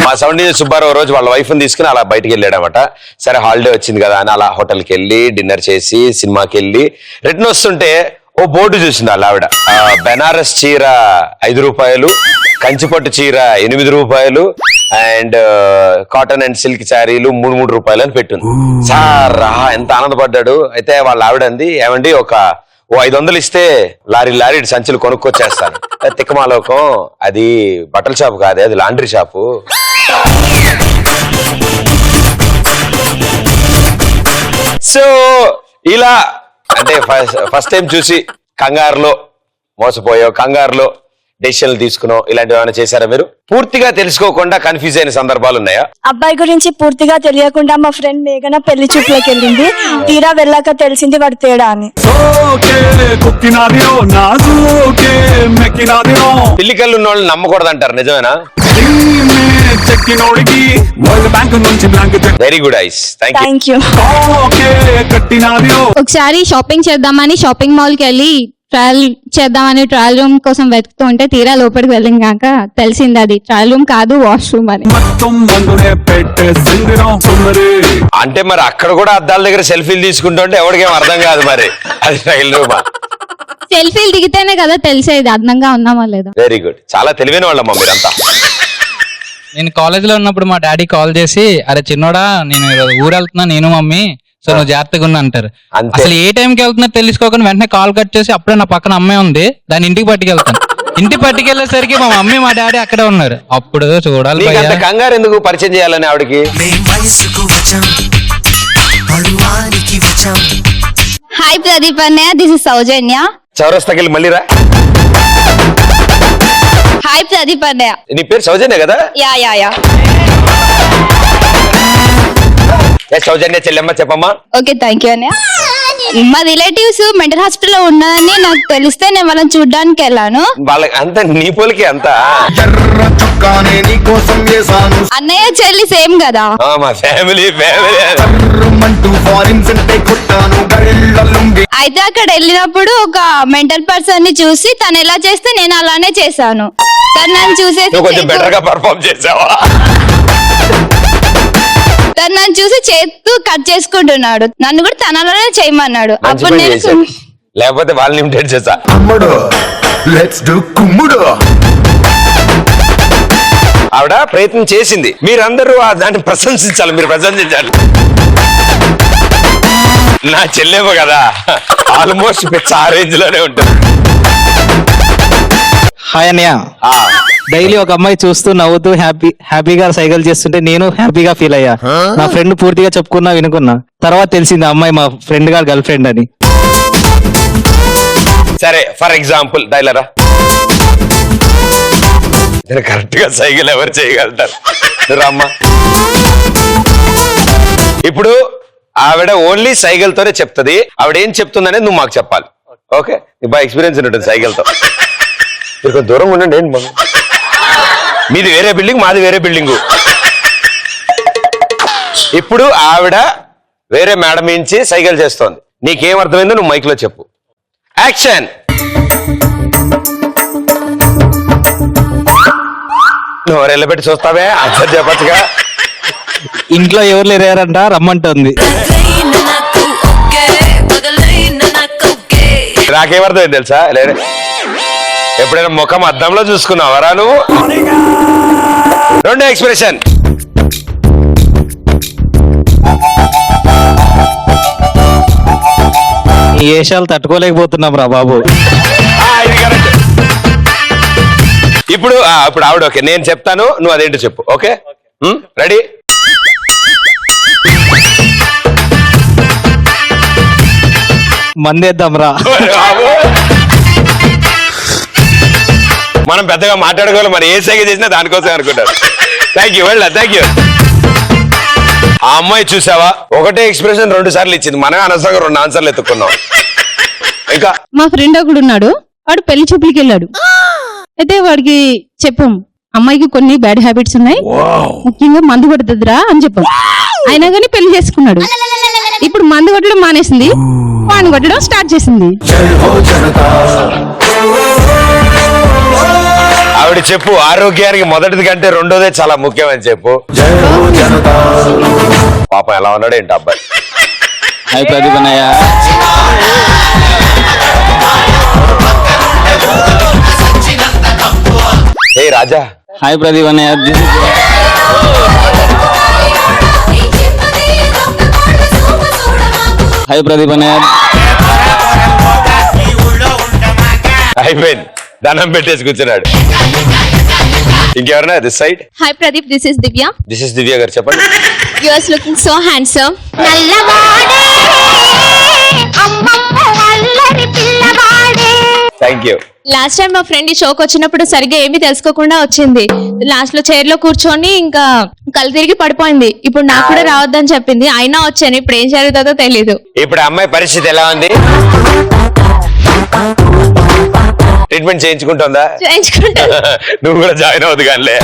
మా సౌండ్ సుబ్బారావు రోజు వాళ్ళ వైఫ్ ని తీసుకుని అలా బయటకు వెళ్ళాడనమాట. సరే హాలిడే వచ్చింది కదా అని అలా హోటల్కి వెళ్ళి డిన్నర్ చేసి సినిమాకి వెళ్ళి రిటర్న్ వస్తుంటే ఓ బోర్డు చూసింది వాళ్ళ ఆవిడ. బెనారస్ చీర 5 రూపాయలు, కంచిపట్టు చీర 8 రూపాయలు అండ్ కాటన్ అండ్ సిల్క్ శారీలు 3 రూపాయలు అని పెట్టింది. సార్ ఎంత ఆనందపడ్డాడు. అయితే వాళ్ళ ఆవిడ అంది, ఏమండి ఓ 500 ఇస్తే లారీ సంచులు కొనుక్కొచ్చేస్తాను. తిక్కమాలోకం, అది బట్టల షాపు కాదే, అది లాండ్రీ షాపు. సో ఇలా అంటే ఫస్ట్ టైం చూసి కంగారులో మోసపోయావు, కంగారులో డెసిషన్లు తీసుకున్నావు, ఇలాంటివి ఏమైనా చేశారా మీరు? పూర్తిగా తెలుసుకోకుండా కన్ఫ్యూజ్ అయిన సందర్భాలు ఉన్నాయా? అబ్బాయి గురించి పూర్తిగా తెలియకుండా మా ఫ్రెండ్ మేఘన పెళ్లి చూపులకు వెళ్ళింది. తీరా వెళ్ళాక తెలిసింది వాడు తేడా అని. పిల్లికల్లు ఉన్న వాళ్ళు నమ్మకూడదు అంటారు, నిజమేనా? Very good ice, thank you. ఒకసారి షాపింగ్ చేద్దామని షాపింగ్ మాల్ కి వెళ్ళి ట్రయల్ చేద్దామని ట్రయల్ రూమ్ కోసం వెతుకుతూ ఉంటే తీరా లోపలికి వెళ్ళినాక తెలిసింది అది ట్రయల్ రూమ్ కాదు, వాష్రూమ్ అని. అంటే మరి అక్కడ కూడా అద్దాల దగ్గర సెల్ఫీలు తీసుకుంటుంటే ఎవరికేం అర్థం కాదు మరి అది ట్రయల్ రూమా? సెల్ఫీలు దిగితేనే కదా తెలిసేది అందంగా ఉన్నామా లేదా. వెరీ గుడ్, చాలా తెలివైన వాళ్ళమ్మా మీరంతా. నేను కాలేజ్ లో ఉన్నప్పుడు మా డాడీ కాల్ చేసి, అరే చిన్నోడా నేను ఊరు వెళ్తున్నా నేను మమ్మీ, సో నువ్వు జాగ్రత్తగా ఉన్నా అంటారు. అసలు ఏ టైంకి వెళ్తున్నా తెలుసుకోకుండా వెంటనే కాల్ కట్ చేసి అప్పుడే నా పక్కన అమ్మాయి ఉంది, దాన్ని ఇంటికి పట్టుకెళ్తాను. ఇంటికి పట్టుకెళ్లేసరికి మా మమ్మీ మా డాడీ అక్కడే ఉన్నారు. అప్పుడు చూడాలి కంగారు ఎందుకు పరిచయం చేయాలని ఆవిడకి? హాయ్ ప్రదీప్ అన్నయ్య, దిస్ ఇస్ సౌజన్య. చౌరస్తాకి మళ్ళీ రా. హాయ్ ప్రదీప్ అన్నయ్య. నీ పేరు సౌజన్య కదా? Yeah yeah yeah. సౌజన్య చెల్లెమ్మ చెప్పమ్మా. ఓకే థ్యాంక్ యూ అన్నయ్య. మా రిలేటివ్స్ మెంటల్ హాస్పిటల్ లో ఉన్నదని నాకు తెలిస్తే నేను వాళ్ళని చూడడానికి వెళ్ళాను. వాళ్ళకి అంత నీ పోలికి అంత అన్నయ్య చెల్లి సేమ్ కదా. మా ఫ్యామిలీ అయితే అక్కడ వెళ్ళినప్పుడు ఒక మెంటల్ పర్సన్ ని చూసి తను ఎలా చేస్తే నేను అలానే చేశాను. తను నన్ను చూసేసి కొంచెం బెటర్ గా పర్ఫార్మ్ చేసావా? తను నన్ను చూసి చేతు కట్ చేసుకుంటున్నాడు, నన్ను కూడా తనలోనే చేయమన్నాడు. అప్పుడు నేను లేకపోతే వాళ్ళని ఇమిటేట్ చేసా. ఆవిడ ప్రయత్నం చేసింది, మీరందరూ దాన్ని ప్రశంసించాలి, మీరు ప్రశంసించాలి. నా చెల్లెమో కదా, ఆల్మోస్ట్ ఆ రేంజ్ లోనే ఉంటుంది. హాయ్ అన్నయ్య, డైలీ ఒక అమ్మాయి చూస్తూ నవ్వుతూ హ్యాపీగా సైకిల్ చేస్తుంటే నేను హ్యాపీగా ఫీల్ అయ్యా. నా ఫ్రెండ్ పూర్తిగా చెప్పుకున్నా వినుకున్నా, తర్వాత తెలిసింది ఆ అమ్మాయి మా ఫ్రెండ్ గారు గర్ల్ ఫ్రెండ్ అని. సరే ఫర్ ఎగ్జాంపుల్ డైలరా, కరెక్ట్ గా సైకిల్ ఎవరు చేయగలుగుతారు? రమ్మా. ఇప్పుడు ఆవిడ ఓన్లీ సైకిల్ తోనే చెప్తుంది. ఆవిడ ఏం చెప్తుందనేది నువ్వు మాకు చెప్పాలి. ఓకే, నీకు బాగా ఎక్స్పీరియన్స్ ఉంటుంది సైకిల్ తో. మీరు దూరంగా ఉండండి. ఏంటి బాబు, మీది వేరే బిల్డింగ్, మాది వేరే బిల్డింగు. ఇప్పుడు ఆవిడ వేరే మేడం నుంచి సైకిల్ చేస్తోంది. నీకేం అర్థమైందో నువ్వు మైక్ లో చెప్పు. యాక్షన్. నువ్వు ఎల్లబెట్టి చూస్తావే, ఆన్సర్ చెప్పచ్చుగా. ఇంట్లో ఎవరు లేరంట, రమ్మంటుంది. నాకేమర్థమైంది తెలుసా? లేదే, ఎప్పుడైనా ముఖం అద్దంలో చూసుకున్నావరా నువ్వు? రెండో ఎక్స్ప్రెషన్. ఈ వేషాలు తట్టుకోలేకపోతున్నాం రా బాబు. ఇప్పుడు ఆవిడ ఓకే, నేను చెప్తాను, నువ్వు అదేంటో చెప్పు. Okay ready? మందేద్దాం రా. మనం పెద్దగా మాట్లాడుకోవాలి, మరి ఏ సైగ చేసినా దానికోసం అనుకుంటారు. థ్యాంక్ యూ, వెళ్ళా. Thank you. ఆ అమ్మాయి చూసావా, ఒకటే ఎక్స్ప్రెషన్ 2 సార్లు ఇచ్చింది. మనమే అనవసరంగా 2 ఆన్సర్లు ఎత్తుకున్నాం. ఇంకా మా ఫ్రెండ్ ఒకడు ఉన్నాడు, వాడు పెళ్లి చూపులకి వెళ్ళాడు. అయితే వాడికి చెప్పాం, అమ్మాయికి కొన్ని బ్యాడ్ హ్యాబిట్స్ ఉన్నాయి, ముఖ్యంగా మందు కొడుతుందిరా అని చెప్పాం. అయినా కానీ పెళ్లి చేసుకున్నాడు. ఇప్పుడు మందు కొట్టడం మానేసింది, వాడిని కొట్టడం స్టార్ట్ చేసింది. ఆవిడ చెప్పు, ఆరోగ్యానికి మొదటిది కంటే రెండోదే చాలా ముఖ్యమని చెప్పు. పాపం ఎలా ఉన్నాడు ఏంటి అబ్బాయి? హాయ్ ప్రదీప్ అన్నయ్య. ఏ రాజా. హాయ్ ప్రదీప్ అన్నయ్య. హాయ్ ప్రదీప్ అన్నయ్య. అయిపోయింది, దండం పెట్టేసి కూర్చున్నాడు. ఇంకెవరన్నా this side? Hi Pradeep, this is Divya. This is Divya గారు, చెప్పండి. You are looking so handsome. Thank you. Last time మా ఫ్రెండ్ ఈ షోకి వచ్చినప్పుడు సరిగ్గా ఏమీ తెలుసుకోకుండా వచ్చింది. లాస్ట్ లో చైర్ లో కూర్చొని ఇంకా కళ్ళు తిరిగి పడిపోయింది. ఇప్పుడు నాకు కూడా రావద్దని చెప్పింది, అయినా వచ్చాను. ఇప్పుడు ఏం జరుగుతుందో తెలీదు. ఇప్పుడు అమ్మాయి పరిస్థితి ఎలా ఉంది? ట్రీట్మెంట్ చేయించుకుంటుందా? చేయించుకుంటాను. నువ్వు కూడా జాయిన్ అవుతుంది కానీ.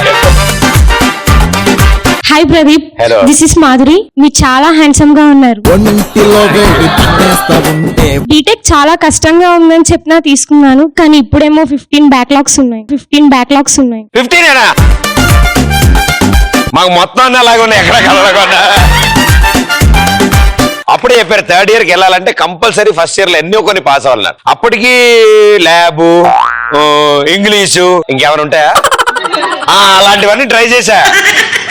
Hi Pradeep, Hello. This is Madhuri. మీరు చాలా హ్యాండ్సమ్ గా ఉన్నారు. బీటెక్ చాలా కష్టంగా ఉందని చెప్పినా తీసుకున్నాను, కానీ ఇప్పుడేమో 15 బ్యాక్లాగ్స్ ఉన్నాయి. 15 మాకు మొత్తం అన్న అలాగే ఉన్నాయి, ఎక్కడ కలగకుండా. అప్పుడే చెప్పారు థర్డ్ ఇయర్ కి వెళ్ళాలంటే కంపల్సరీ ఫస్ట్ ఇయర్ లో ఎన్నో కొన్ని పాస్ అవ్వాలన్నారు. అప్పటికి ల్యాబ్, ఇంగ్లీషు, ఇంకేమైనా ఉంటాయా? అలాంటివన్నీ ట్రై చేశా,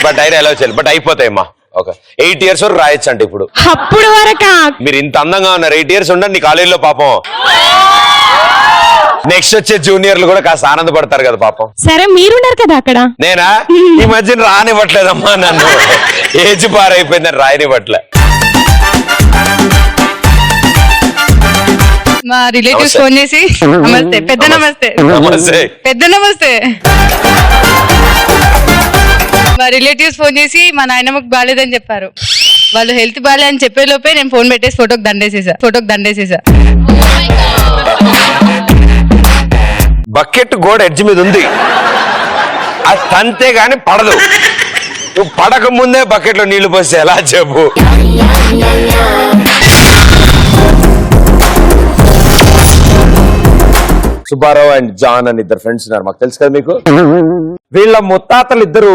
బట్ అయినా ఎలా వచ్చాయి. బట్ అయిపోతాయమ్మా. ఒక 8 years వరకు రాయొచ్చు అంటే ఇప్పుడు. అప్పుడు వరకా? మీరు ఇంత అందంగా ఉన్నారు, 8 years ఉండండి కాలేజీలో పాపం. నెక్స్ట్ వచ్చే జూనియర్లు కూడా కాస్త ఆనందపడతారు కదా పాపం. సరే, మీరున్నారు కదా అక్కడ. నేనా? ఈ మధ్యన రానివ్వట్లేదమ్మా నన్ను, ఏజ్ పారైపోయిందని రాయనివ్వట్లే. మా రిలేటివ్స్ నమస్తే. ఫోన్ చేసి నమస్తే, పెద్ద నమస్తే, నమస్తే. పెద్ద నమస్తే. మా రిలేటివ్స్ ఫోన్ చేసి మా నాయనమ్మకు బాగాలేదని చెప్పారు. వాళ్ళు హెల్త్ బాగాలే అని చెప్పే లోపే నేను ఫోన్ పెట్టేసి ఫోటోకి దండేసేసా. బకెట్ గోడ ఎడ్జ్ మీద ఉంది, అది తంతే గాని పడదు. నువ్వు పడక ముందే బకెట్ లో నీళ్లు పోస్తే ఎలా చెప్పు? సుబ్బారావు అండ్ జాన్ అని ఇద్దరు ఫ్రెండ్స్ ఉన్నారు, మాకు తెలుసు కదా మీకు. వీళ్ళ ముత్తాతలు ఇద్దరు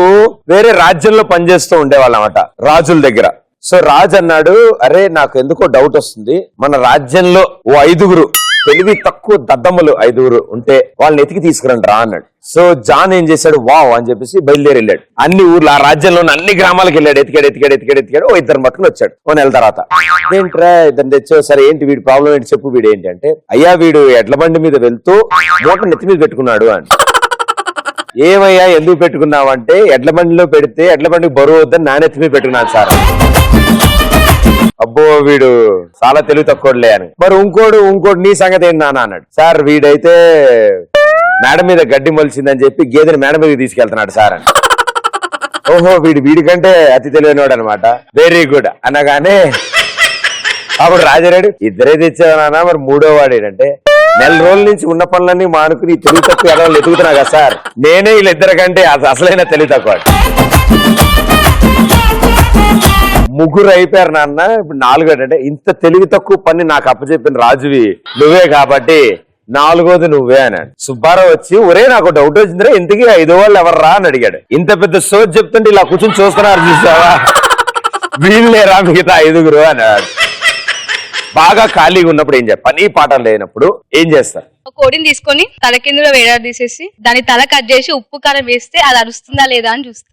వేరే రాజ్యంలో పనిచేస్తూ ఉండేవాళ్ళు అన్నమాట, రాజుల దగ్గర. సో రాజు అన్నాడు, అరే నాకు ఎందుకో డౌట్ వస్తుంది, మన రాజ్యంలో ఓ 5 తెలివి తక్కువ దద్దమ్మలు 5 ఉంటే వాళ్ళని ఎతికి తీసుకురండి రా అన్నాడు. సో జాన్ ఏం చేశాడు, వావ్ అని చెప్పేసి బయలుదేరి వెళ్ళాడు. అన్ని ఊర్లు, ఆ రాజ్యంలో అన్ని గ్రామాలకు వెళ్ళాడు. ఎతికాడు. ఓ 2 పట్టుకుని వచ్చాడు. ఓ నెల తర్వాత, ఏంట్రా ఇద్దరు తెచ్చావు, సరే ఏంటి వీడి ప్రాబ్లం ఏంటి చెప్పు, వీడు ఏంటి అంటే, అయ్యా వీడు ఎడ్ల బండి మీద వెళ్తూ మూట నెత్తి మీద పెట్టుకున్నాడు అని. ఏమయ్యా ఎందుకు పెట్టుకున్నావంటే, ఎడ్ల బండిలో పెడితే ఎడ్ల బండికి బరువు వద్దని నా నెత్తి మీద పెట్టుకున్నాను సార్. అబ్బో వీడు చాలా తెలివి తక్కువలే అని. మరి ఇంకోడు నీ సంగతి ఏంటి నాన్న అన్నాడు. సార్ వీడైతే మేడ మీద గడ్డి మొలిచిందని చెప్పి గేదెని మేడ మీదకి తీసుకెళ్తున్నాడు సార్ అని. ఓహో వీడికంటే అతి తెలివైనవాడు అనమాట, వెరీ గుడ్ అనగానే అప్పుడు రాజారాడు, ఇద్దరే తెచ్చావు నాన్న, మరి 3వ వాడు ఏంటంటే, నెల రోజుల నుంచి ఉన్న పనులన్నీ మానుకుని తెలివి తక్కువ ఎడవాళ్ళు ఎదుగుతున్నా కదా సార్, నేనే వీళ్ళిద్దరి కంటే అసలైన తెలివి తక్కువ. 3 అయిపోయారు నాన్న, ఇప్పుడు 4 అంటే, ఇంత తెలివి తక్కువ పని నాకు అప్పచెప్పిన రాజువి నువ్వే కాబట్టి 4వది నువ్వే అన్నాడు. సుబ్బారావు వచ్చి, ఒరే నాకు డౌట్ వచ్చిందిరా, ఇంతకీ 5వ వాళ్ళు ఎవర్రా అని అడిగాడు. ఇంత పెద్ద సోచ్ చెప్తుంటే ఇలా కూర్చొని చూస్తున్నారు చూసావా, వీళ్ళేరా మిగతా 5 అన్నాడు. బాగా ఖాళీగా ఉన్నప్పుడు ఏం చేస్తారు, పని పాఠం లేనప్పుడు ఏం చేస్తారు? ఒక కోడిని తీసుకొని తల కింద వేడాడు తీసేసి దాని తల కట్ చేసి ఉప్పు కారం వేస్తే అది అరుస్తుందా లేదా అని చూస్తా.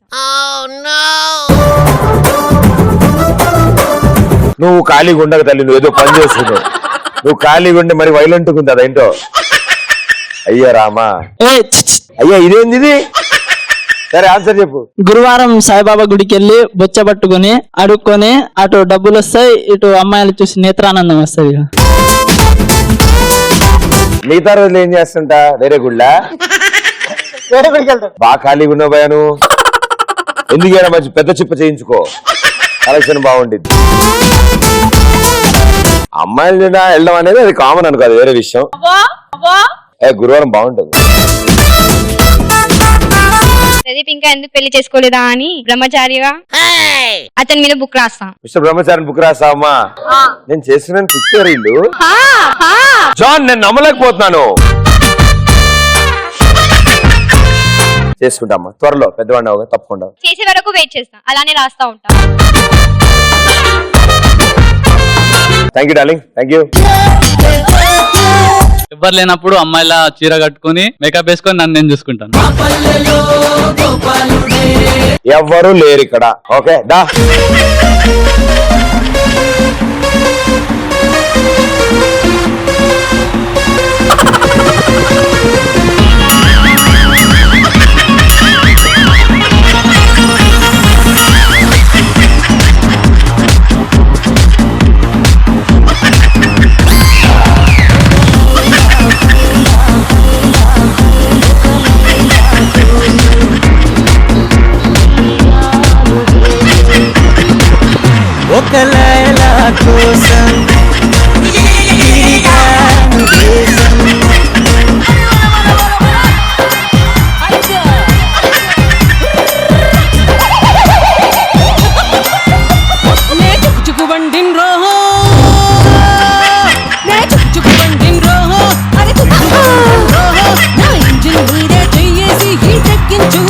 నువ్వు ఖాళీగా ఉండక తల్లి, నువ్వు ఏదో పని చేస్తున్నావు. నువ్వు ఖాళీగా ఉంటే మరి వైలెంట్ ఉంది అదేంటో. అయ్యా రామా, అయ్యా ఇదేంది ఇది? సరే ఆన్సర్ చెప్పు. గురువారం సాయిబాబా గుడికి వెళ్ళి బొచ్చ పట్టుకుని అడుక్కొని, అటు డబ్బులు వస్తాయి, ఇటు అమ్మాయిలు చూసి నేత్రానందం వస్తాయి. మిగతా రోజులు ఏం చేస్తుంటా? వేరే గుళ్ళా? బాగా ఖాళీగా ఉన్నావు భయాను, ఎందుకైనా మంచి పెద్ద చిప్ప చేయించుకో, కలెక్షన్ బాగుండిద్ది. అమ్మాయిలు వెళ్ళడం అనేది అది కామన్ అనుకో, అది వేరే విషయం. గురువారం బాగుంటుంది. ప్రదీప్ ఇంకా ఎందుకు పెళ్లి చేసుకోలేదా అని బ్రహ్మచారిగా అతని మీద బుక్ రాస్తాం. మిస్టర్ బ్రహ్మచారి బుక్ రాస్తావమ్మా? నేను చేస్తున్నాను పిక్చర్ ఇల్లు. జాన్ నేను నమ్మలేకపోతున్నాను. చేసుకుంటామ్మా త్వరలో పెద్దవాడిని అవగా తప్పకుండా. చేసే వరకు వెయిట్ చేస్తా, అలానే రాస్తా ఉంటా. Thank you darling, thank you. ఎవ్వరు లేనప్పుడు అమ్మాయిల చీర కట్టుకుని మేకప్ వేసుకొని నన్ను నేను చూసుకుంటాను. ఎవ్వరూ లేరు ఇక్కడ. ఓకే దా. ఒక లైలా కోసం తిరిగాను దేశం. నే చుక్చుకు బండిన్ రోహో, నే చుక్చుకు బండిన్ రోహో, అరే చుక్చుకు బండిన్ రోహో, నా ఇంజిన్ మీదే చెయ్యేసి హీటెక్కించు.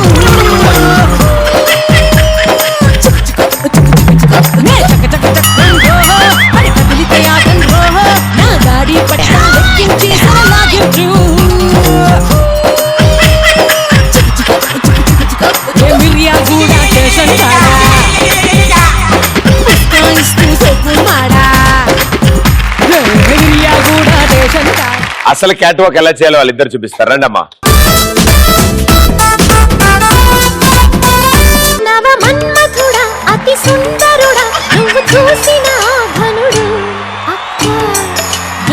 అసలు క్యాట్ వాక్ ఎలా చేయాలో వాళ్ళిద్దరు చూపిస్తారు. రండి అమ్మా. అతి సుందరుడా నువ్వు చూసిన ఘనుడు,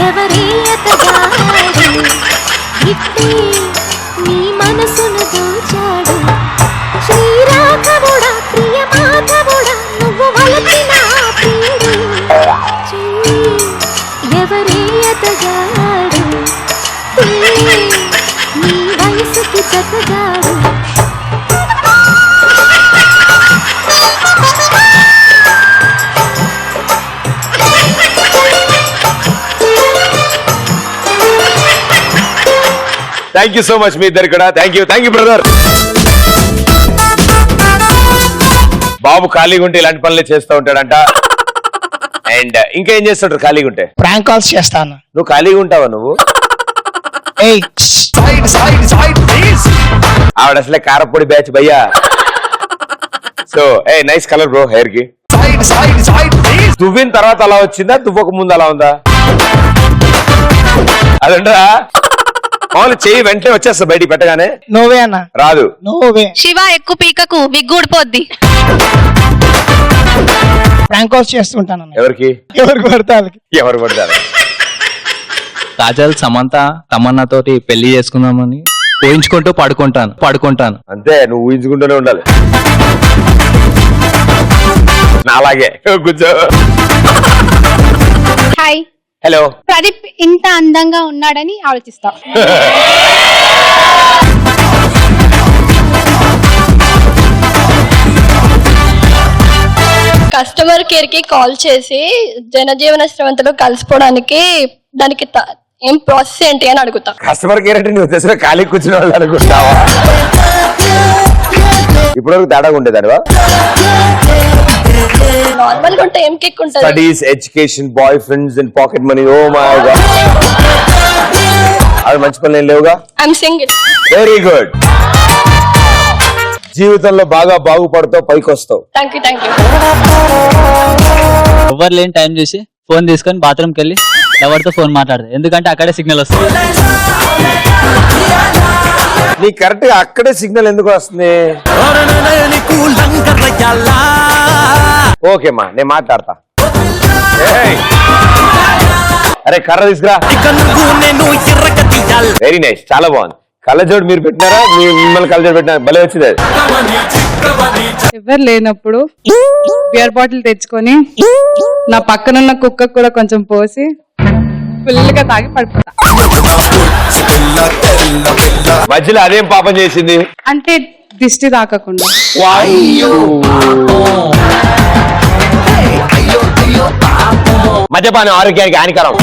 ఎవరే అతగాడు, ఇట్టే నీ మనసును దోచాడు. శ్రీరాఘవుడా ప్రియ మాధవుడా నువ్వు వలచిన ప్రియుడు, ఎవరే అతగాడు, నీ వయసుకి చక్కగాడు. థ్యాంక్ యూ సో మచ్ మీ ఇద్దరు కూడా. Thank you brother. బాబు ఖాళీగా ఉంటే ఇలాంటి పనులే చేస్తూ ఉంటాడంట. అండ్ ఇంకా ఏం చేస్తుంటారు ఖాళీగా ఉంటే? ప్రాంక్ కాల్స్ చేస్తాను. నువ్వు ఖాళీగా ఉంటావా నువ్వు? ఆవిడ అసలే కారపొడి బ్యాచ్ భయ్యా. So a nice colour bro hair కి. దువ్విన తర్వాత అలా వచ్చిందా, దువ్వక ముందు అలా ఉందా? అదంటా మామూలు చెయ్యి వెంటనే వచ్చేస్తా బయటికి పెట్టగానే. నోవే అన్న, రాదు. నోవే. శివ ఎక్కువ పీకకు, విగ్గూడిపోద్ది. ప్రాంక్ కాల్స్ చేస్తుంటాను. ఎవరికి? ఎవరు పడతారు? ఎవరు పడతారు? కాజల్ సమంత తమన్నా తోటి పెళ్లి చేసుకుందామని ఊహించుకుంటూ పడుకుంటాను. అంతే, నువ్వు ఊహించుకుంటూనే ఉండాలి. నాలాగే కూర్చో. హాయ్. హలో. ప్రదీప్ ఇంత అందంగా ఉన్నాడని ఆలోచిస్తా. కస్టమర్ కేర్ కి కాల్ చేసి జనజీవన శ్రవంతిలో కలిసిపోవడానికి దానికి ఏం ప్రాసెస్ ఏంటి అని అడుగుతా. కస్టమర్ కేర్ అంటే నువ్వు తెసిన ఖాళీ కూర్చుని వాళ్ళు అనుకుంటావా? ఇప్పటివరకు తేడాగా ఉండేదానివా? నార్మల్ గా ఉంటే ఏం కిక్ ఉంటుంది? Studies, education, boyfriends and pocket money. Oh my god, అవి మంచి పనులు ఏం లేవుగా. I'm single. Very good. జీవితంలో బాగా బాగుపడతావు, పైకి వస్తావు. Thank you. ఎవ్వరు లేని టైం చూసి ఫోన్ తీసుకొని బాత్రూమ్కి వెళ్ళి ఎవరితో ఫోన్ మాట్లాడదు, ఎందుకంటే అక్కడే సిగ్నల్ వస్తుంది. నీ కరెక్ట్ గా అక్కడే సిగ్నల్ ఎందుకు వస్తుంది? ఓకేమ్మా, నేను మాట్లాడతా. అరే కర్ర తీసుకురా. వెరీ నైస్, చాలా బాగుంది. కళ్ళజోడు మీరు పెట్టినారా? మిమ్మల్ని కళ్ళజోడు పెట్టినారా? భలే వచ్చింది. ఎవరు లేనప్పుడు బియర్ బాటిల్ తెచ్చుకొని నా పక్కనున్న కుక్క కూడా కొంచెం పోసి ఫుల్గా తాగి పడిపోతా. మధ్యలో అదేం పాపం చేసింది అంటే దిష్టి తాకకుండా. మద్యపానం ఆరోగ్యానికి హానికరం.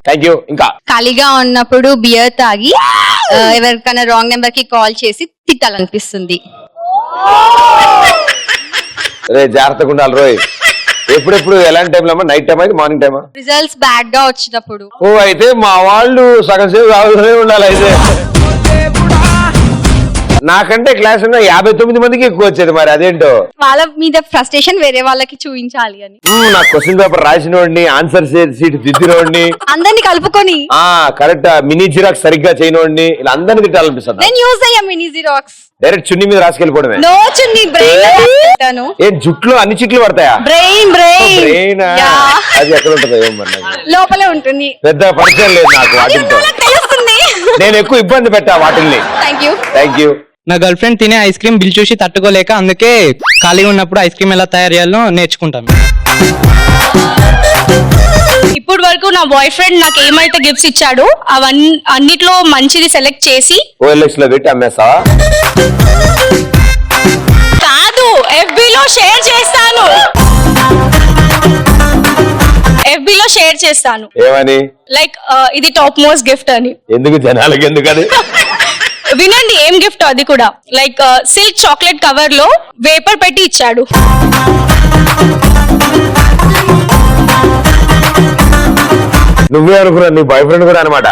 Thank you. ఇంకా ఖాళీగా ఉన్నప్పుడు బియర్ తాగి ఎవరికైనా రాంగ్ నెంబర్ కి కాల్ చేసి తిట్టాలనిపిస్తుంది. రే జాగ్రత్తగా ఉండాలి రోయ్. ఎప్పుడెప్పుడు ఎలాంటి టైంలో అమ్మా? నైట్ టైం అయితే మార్నింగ్ టైమా? రిజల్ట్స్ బ్యాడ్ గా వచ్చినప్పుడు. ఓ అయితే మా వాళ్ళు సగం సేపు రావుతూనే ఉండాలి అయితే. నాకంటే క్లాస్ ఉన్న 59 మందికి ఎక్కువ వచ్చేది, మరి అదేంటో. వాళ్ళ మీద ఫ్రస్ట్రేషన్ వేరే వాళ్ళకి చూపించాలి అని. నా క్వశ్చన్ పేపర్ రాసినోడిని, ఆన్సర్ షీట్ దిద్దినోడిని, అందరిని కలుపుకొని కరెక్ట్ మినీ జిరాక్స్ సరిగ్గా చేయనోడిని, ఇలా అందరిని తిట్టాలనిపిస్తుంది. నేను యూజ్ అయ్యా మినీ జిరాక్స్. డైరెక్ట్ చున్ని మీద రాసుకెళ్ళిపోవడమే. నో చున్ని, బ్రెయిన్. ఏం జుట్లో అన్ని చిట్లు పడతాయా? బ్రెయిన్ బ్రెయిన్ అది ఎక్కడ ఉంటుందో ఏమో మరి నాకు లోపలే ఉంటుంది. పెద్ద పరిచయం లేదు నాకు వాటితో. తెలుస్తుంది. నేను ఎక్కువ ఇబ్బంది పెట్టా వాటిల్ని. Thank you. నా గర్ల్ ఫ్రెండ్ తినే ఐస్ క్రీమ్ బిల్ చూసి తట్టుకోలేక అందుకే ఖాళీగా ఉన్నప్పుడు ఐస్ క్రీమ్ ఎలా తయారు చేయాలో నేర్చుకుంటాను. ఇప్పుడు వరకు నా బాయ్ ఫ్రెండ్ నాకు ఏమైతే గిఫ్ట్స్ ఇచ్చాడో అన్నిట్లో మంచిది సెలెక్ట్ చేసి OLX లో పెట్టి అమ్మేస్తావా? కాదు, FB లో షేర్ చేస్తాను. ఏమని? లైక్ ఇది టాప్ మోస్ట్ గిఫ్ట్ అని. ఎందుకు జనాలకి ఎందుకని? వినండి ఏం గిఫ్ట్ అది కూడా. లైక్ సిల్క్ చాక్లెట్ కవర్ లో వేపర్ పెట్టి ఇచ్చాడు. నువ్వే అనుకున్నా నీ బాయ్ ఫ్రెండ్ కూడా అనమాట.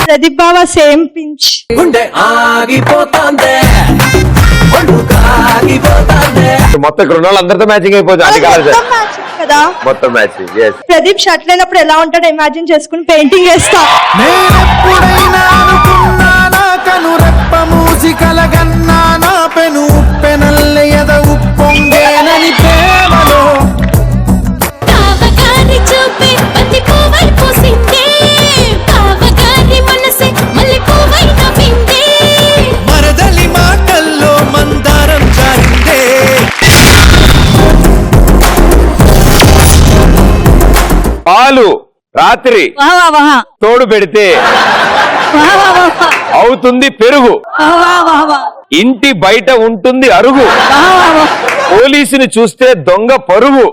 ప్రదీప్ బావ సేమ్ పించ్. మొత్తం ఇక్కడ ఉన్న వాళ్ళందరితో మ్యాచింగ్ అయిపోతుంది. అది కాదు కదా మొత్తం మ్యాచింగ్. ప్రదీప్ షర్ట్ లేనప్పుడు ఎలా ఉంటాడో ఇమాజిన్ చేసుకుని పెయింటింగ్ చేస్తా. పాలు రాత్రి తోడు పెడితే అవుతుంది పెరుగు. ఇంటి బయట ఉంటుంది అరుగు. పోలీసుని చూస్తే దొంగ పరుగు.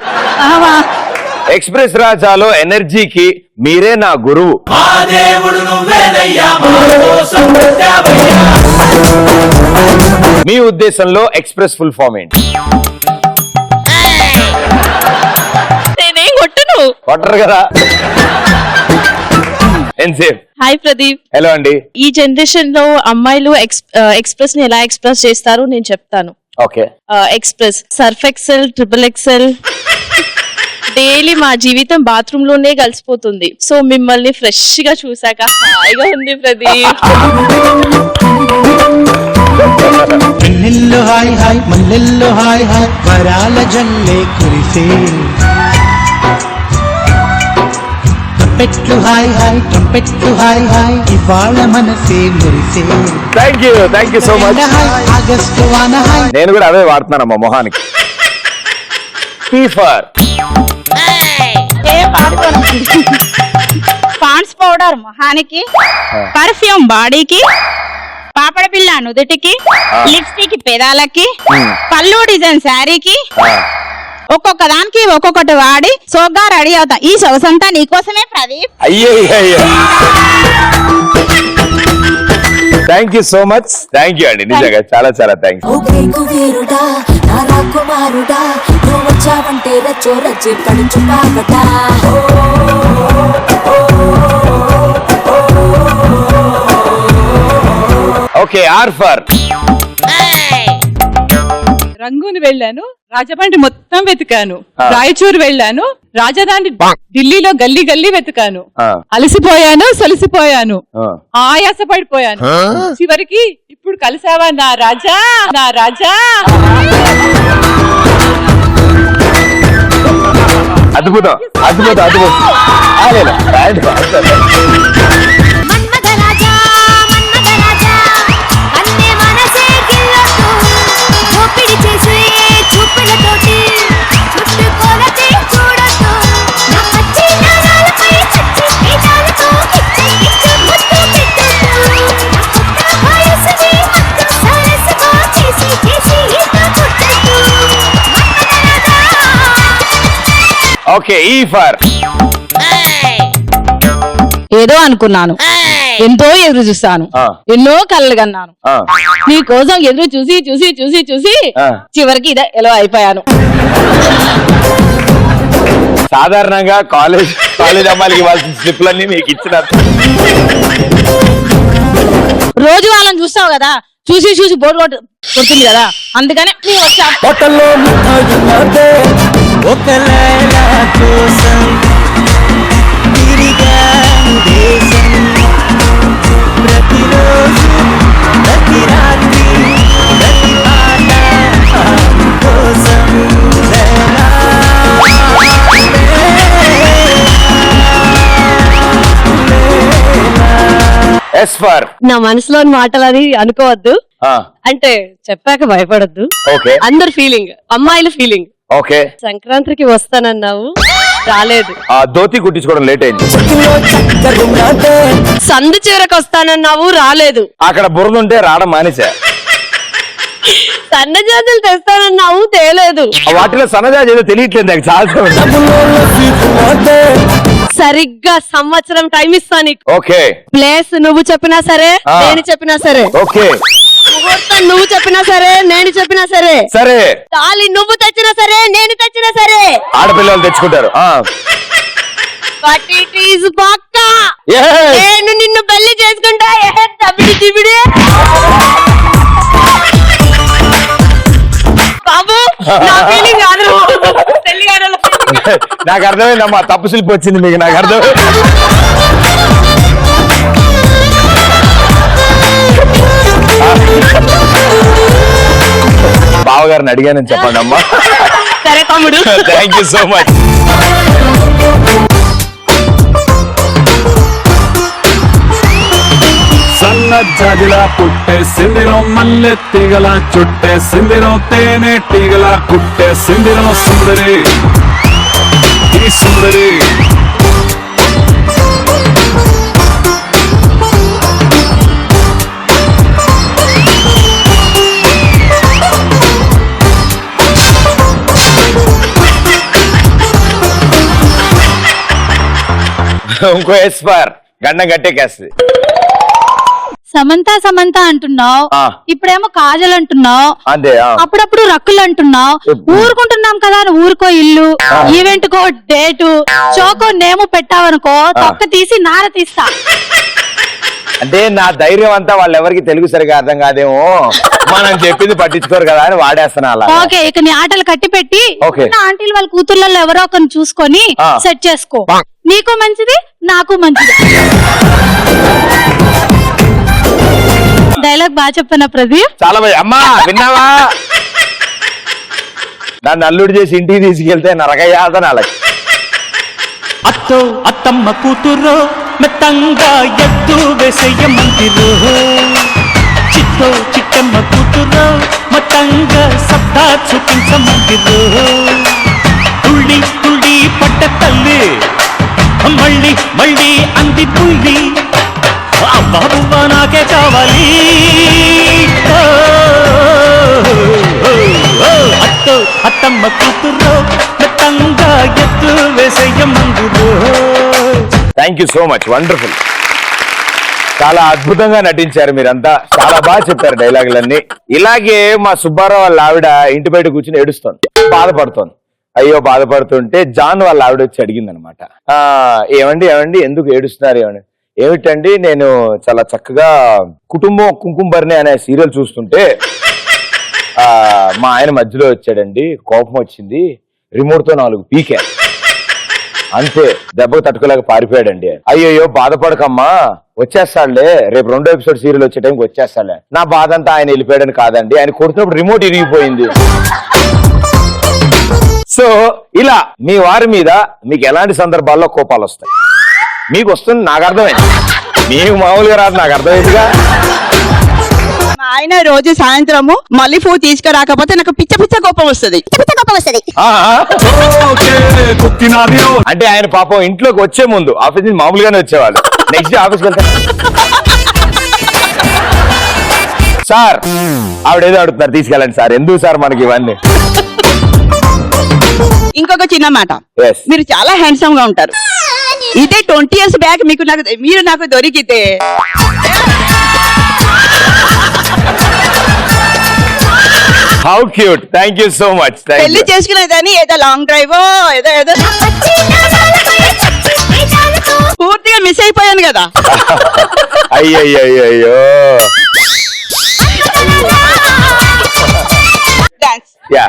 ఎక్స్ప్రెస్ రాజాలో ఎనర్జీకి మీరే నా గురువు. మీ ఉద్దేశంలో ఎక్స్ప్రెస్ ఫుల్ ఫామ్ ఏంటి? నేనేం కొట్టును. కొట్టరు కదా. ఎంతసేపు? హాయ్ ప్రదీప్. హలో అండి. ఈ జనరేషన్ లో అమ్మాయిలు ఎక్స్ప్రెస్ ని ఎలా ఎక్స్ప్రెస్ చేస్తారు నేను చెప్తాను. Okay. Express surf excel, triple excel. Daily మా జీవితం బాత్రూమ్ లోనే కలిసిపోతుంది. సో మిమ్మల్ని ఫ్రెష్ గా చూసాక హాయిగా ఉంది ప్రదీప్. మల్లెల్లో హాయ్ హాయ్, మల్లెల్లో హాయ్ హాయ్, వరాల జల్లే కురిసే. ట్రంపెట్లు హాయ్ హాయ్, ట్రంపెట్లు హాయ్ హాయ్, ఇవాళ మనసే మురిసే. Thank you so much. August వాన హాయ్. నేను కూడా అవే వాడుతున్నానమ్మా మొహానికి. పాండ్స్ పౌడర్ మొహానికి, పర్ఫ్యూమ్ బాడీకి, పాపడ పిల్ల నుదుటికి, లిప్స్టిక్ పెదాలకి, పళ్ళు డిజైన్ శారీకి, ఒక్కొక్క దానికి ఒక్కొక్కటి వాడి సోగ్గా రెడీ అవుతా. ఈ సొగసంతా నీకోసమే ప్రదీప్. అయ్యో thank you so much. Thank you అండి, నిజంగా చాలా చాలా thanks. Okay, R for Rangoon వెళ్ళాను, రాజమండ్రి మొత్తం వెతికాను. రాయచూరు వెళ్ళాను, రాజధాని ఢిల్లీలో గల్లీ గల్లీ వెతికాను. అలసిపోయాను, సొలిసిపోయాను, ఆయాస పడిపోయాను. చివరికి ఇప్పుడు కలిసావా నా రాజా, నా రాజా. అద్భుతం అద్భుతం అద్భుతం. ఓకే, ఈ ఫర్ ఏదో అనుకున్నాను, ఎంతో ఎదురు చూస్తాను, ఎన్నో కళ్ళు కన్నాను, నీ కోసం ఎదురు చూసి చూసి చూసి చూసి చివరికి ఇదే ఎలా అయిపోయాను. సాధారణంగా కాలేజ్ అమ్మాయిలకి ఇవ్వాల్సిన స్లిప్లన్నీ మీకు ఇచ్చిన. రోజు వాళ్ళని చూస్తావు కదా, చూసి చూసి బోర్డు కొడుతుంది కదా, అందుకనే నేను వచ్చాను. ఒక లైలా కోసం తిరిగాను దేశం, ప్రతిరోజు ప్రతి రాత్రి ప్రతి పాట ఆమె కోసం. ఎస్ ఫర్ నా మనసులోని మాటలు అది అనుకోవద్దు, అంటే చెప్పాక భయపడద్దు. ఓకే, అందరు ఫీలింగ్, అమ్మాయిల ఫీలింగ్. ఓకే, సంక్రాంతికి వస్తానన్నావు, రాలేదు. ధోతి కుట్టించుకోవడం లేట్ అయింది. సందు చివరకు వస్తానన్నావు, రాలేదు. అక్కడ బురద ఉంటే రావడం మానేసా. సన్నజాతులు తెస్తానన్నావు, తేలేదు. వాటిలో సన్నజాజి ఏదో తెలియట్లేదు నాకు చాలా. సరిగ్గా సంవత్సరం టైం ఇస్తా నీకు. ఓకే, ప్లేస్ నువ్వు చెప్పినా సరే, నేను చెప్పినా సరే. ఓకే, ముహూర్తం నువ్వు చెప్పినా సరే, నేను చెప్పినా సరే. సరే, తాళి నువ్వు తెచ్చినా సరే, నేను తెచ్చినా సరే. ఆడపిల్లలు తెచ్చుకుంటారు. But it is పక్కా. నేను నిన్ను పెళ్లి చేసుకుంటా. తమిడి తిమిడి బాబు, నా ఫీలింగ్ కాదు, పెళ్లి కాదు. నాకు అర్థమైందమ్మా, తప్పు శిల్పి వచ్చింది మీకు, నాకు అర్థమైంది. బావగారిని అడిగానని చెప్పండి అమ్మా. సరే తమ్ముడు, థ్యాంక్ యూ సో మచ్. సన్న జాజిలా పుట్టే సిందిరో మల్లె తీగల చుట్టే సిందిరో తేనె తీగల కుట్టే సిందిరో సుందరి ఈ సుందరి. ఇంకో ఎస్పర్ గండం గట్టేకేస్తుంది. సమంత సమంత అంటున్నావు, ఇప్పుడేమో కాజల్ అంటున్నావు, అంతే. అప్పుడప్పుడు రక్కులు అంటున్నావు. ఊరుకుంటున్నాం కదా అని ఊరుకో ఇల్లు, ఈవెంట్ కో డేటు, షోకో నేము పెట్టావనుకో తొక్క తీసి నార తీస్తా. అంటే నా ధైర్యం అంతా వాళ్ళు ఎవరికి తెలుగు సరిగా అర్థం కాదేమో, మనం చెప్పింది పట్టించుకోరు కదా అని వాడేస్తున్నా అలా. ఓకే, ఇక నీ ఆటలు కట్టి పెట్టి ఆంటీలు వాళ్ళ కూతుర్లలో ఎవరో ఒకరిని చూసుకొని సెట్ చేసుకో. నీకు మంచిది, నాకు మంచిది. డైలాగ్ బాగా చెప్పనా ప్రదీప్? చాలా బాగా. అమ్మా విన్నావా, నన్ను అల్లుడు చేసి ఇంటికి తీసుకెళ్తే నరకయ్యాదని అలా. అత్తో అత్తమ్మ కూతురు మెత్తంగా ఎత్తు వేసేయమంటిరు, చిత్తో చిట్టమ్మ కూతురు మొత్తంగా సత్తా చూపించమంటిరు. తుళ్ళి తుళ్ళి పట్ట తల్లి మళ్ళీ మళ్ళీ అంది పుల్లి, అవ్వ నాకే కావాలి. అత్తో అత్తమ్మ కూతురు మెత్తంగా ఎత్తు వేసేయమంటిరు. Thank you so much, wonderful. చాలా అద్భుతంగా నటించారు మీరంతా, చాలా బాగా చెప్పారు డైలాగులన్నీ. ఇలాగే మా సుబ్బారావు వాళ్ళ ఆవిడ ఇంటి బయట కూర్చుని ఏడుస్తోంది, బాధపడుతోంది. అయ్యో బాధపడుతుంటే జాన్ వాళ్ళ ఆవిడ వచ్చి అడిగింది అనమాట, ఏమండి ఏమండి ఎందుకు ఏడుస్తున్నారు? ఏమండి ఏమిటండి, నేను చాలా చక్కగా కుటుంబం కుంకుమబర్ణి అనే సీరియల్ చూస్తుంటే మా ఆయన మధ్యలో వచ్చాడండి, కోపం వచ్చింది, రిమోట్ తో 4 పీకే, అంతే దెబ్బకు తట్టుకోలేక పారిపోయాడండి. అయ్యో బాధపడకమ్మా, వచ్చేస్తాడులే, రేపు 2వ ఎపిసోడ్ సీరియల్ వచ్చే టైంకి వచ్చేస్తాడులే. నా బాధ అంతా ఆయన వెళ్ళిపోయాడని కాదండి, ఆయన కొడుతున్నప్పుడు రిమోట్ ఇరిగిపోయింది. సో ఇలా మీ వారి మీద మీకు ఎలాంటి సందర్భాల్లో కోపాలు వస్తాయి? మీకు వస్తుంది, నాకు అర్థమైంది, మీకు మామూలుగా రాదు, నాకు అర్థమైందిగా. ఆయన రోజు సాయంత్రము మళ్ళీ పువ్వు తీసుకురాకపోతే నాకు పిచ్చ పిచ్చ కోపం వస్తుంది. అంటే ఆయన పాపం ఇంట్లోకి వచ్చే ముందు ఆఫీస్ నుంచి మామూలుగానే వచ్చేవాళ్ళు, నెక్స్ట్ డే ఆఫీస్కి వెళ్తే సార్ ఆవిడేదో అడుగుతున్నారు తీసుకెళ్ళండి సార్, ఎందుకు సార్ మనకి ఇవన్నీ. ఇంకొక చిన్న మాట, Yes. మీరు చాలా హ్యాండ్సమ్ గా ఉంటారు. ఇదే 20 years బ్యాక్ మీరు నాకు దొరికితే how cute, thank you so much. పెళ్లి చేసుకునేదాన్ని ఏదో లాంగ్ డ్రైవ్ ఏదో పూర్తిగా మిస్ అయిపోయాను కదా. అయ్యయ్యో. థ్యాంక్స్. యా.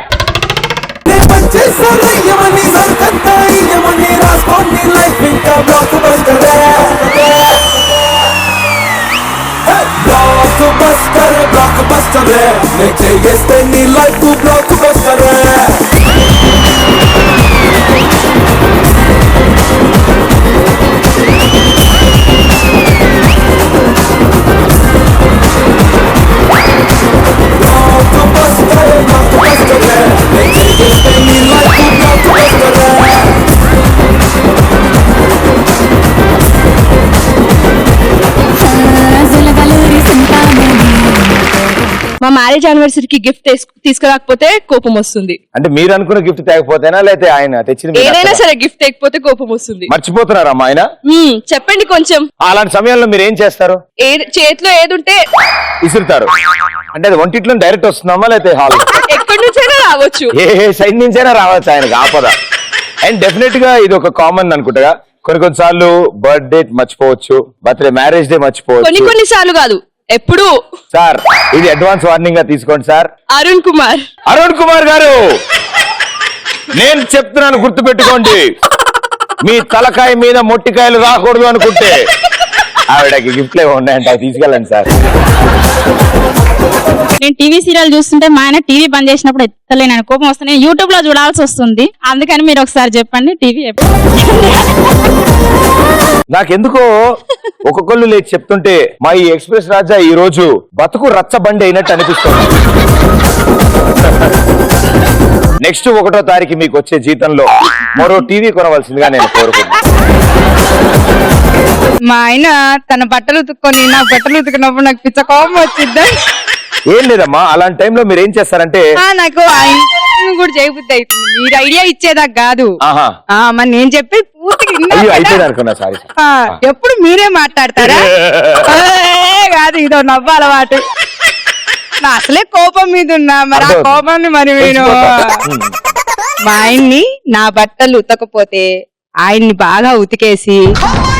మా మ్యారేజ్ యానివర్సరీకి గిఫ్ట్ తీసుకురాకపోతే కోపం వస్తుంది. అంటే మీరు అనుకున్న గిఫ్ట్ తేకపోతేనా లేకపోతే ఆయన తెచ్చిన ఏదైనా సరే గిఫ్ట్ తేకపోతే కోపం వస్తుంది. మర్చిపోతున్నారమ్మా ఆయన? చెప్పండి కొంచెం. అలాంటి సమయంలో మీరు ఏం చేస్తారు? చేతిలో ఏదుంటే విసురుతారు. అంటే అది ఒంటిట్లో డైరెక్ట్ వస్తుందమ్మా లేకపోతే హాల్ ఎక్కడి నుంచైనా రావచ్చు, ఏ సైడ్ నుంచైనా రావచ్చు ఆయనకు ఆపద. అండ్ డెఫినెట్ గా ఇది ఒక కామన్ అనుకుంటా. కొన్నిసార్లు బర్త్డే మర్చిపోవచ్చు, బర్త్డే మ్యారేజ్ డే మర్చిపోవచ్చు. కొన్ని సార్లు కాదు, ఎప్పుడు. సార్ ఇది అడ్వాన్స్ వార్నింగ్ గా తీసుకోండి సార్. అరుణ్ కుమార్ గారు, నేను చెప్తున్నాను గుర్తు పెట్టుకోండి. మీ తలకాయ మీద మొట్టికాయలు రాకూడదు అనుకుంటే ఆవిడకి గిఫ్ట్లు ఏమో ఉన్నాయంట, అవి తీసుకెళ్ళండి సార్. నేను టీవీ సీరియల్ చూస్తుంటే మా ఆయన టీవీ బంద్ చేసినప్పుడు ఎత్తలేను, కోపం వస్తే నేను యూట్యూబ్ లో చూడాల్సి వస్తుంది. అందుకని మీరు ఒకసారి చెప్పండి టీవీ నాకెందుకో ఒక్కొక్కళ్ళు లేచి చెప్తుంటే మా ఈ ఎక్స్ప్రెస్ రాజా ఈ రోజు బతుకు రచ్చబండి అయినట్టు అనిపిస్తుంది. నెక్స్ట్ 1వ తారీఖు మీకు వచ్చే జీతంలో మరో టీవీ కొనవలసిందిగా నేను కోరుకుంటున్నాను. మా ఆయన తన బట్టలు ఉతుక్కొని నా బట్టలు ఉతుకున్నప్పుడు నాకు పిచ్చ కోపం వచ్చిద్దా. ఏం లేదమ్మా, అలాంటి టైంలో మీరు ఏం చేస్తారంటే నాకు కూడా చేయబుద్ధి అవుతుంది. మీరు ఐడియా ఇచ్చేదాకా కాదు. మరి నేను చెప్పి పూర్తిగా అయిపోయింది అనుకున్నా. సారీ ఎప్పుడు మీరే మాట్లాడతారా? కాదు, ఇదో నవ్వు అలవాటు. నా అసలే కోపం మీద ఉన్నా, మరి ఆ కోపాన్ని మరి నేను మా ఆయన్ని నా బట్టలు ఉతకపోతే ఆయన్ని బాగా ఉతికేసి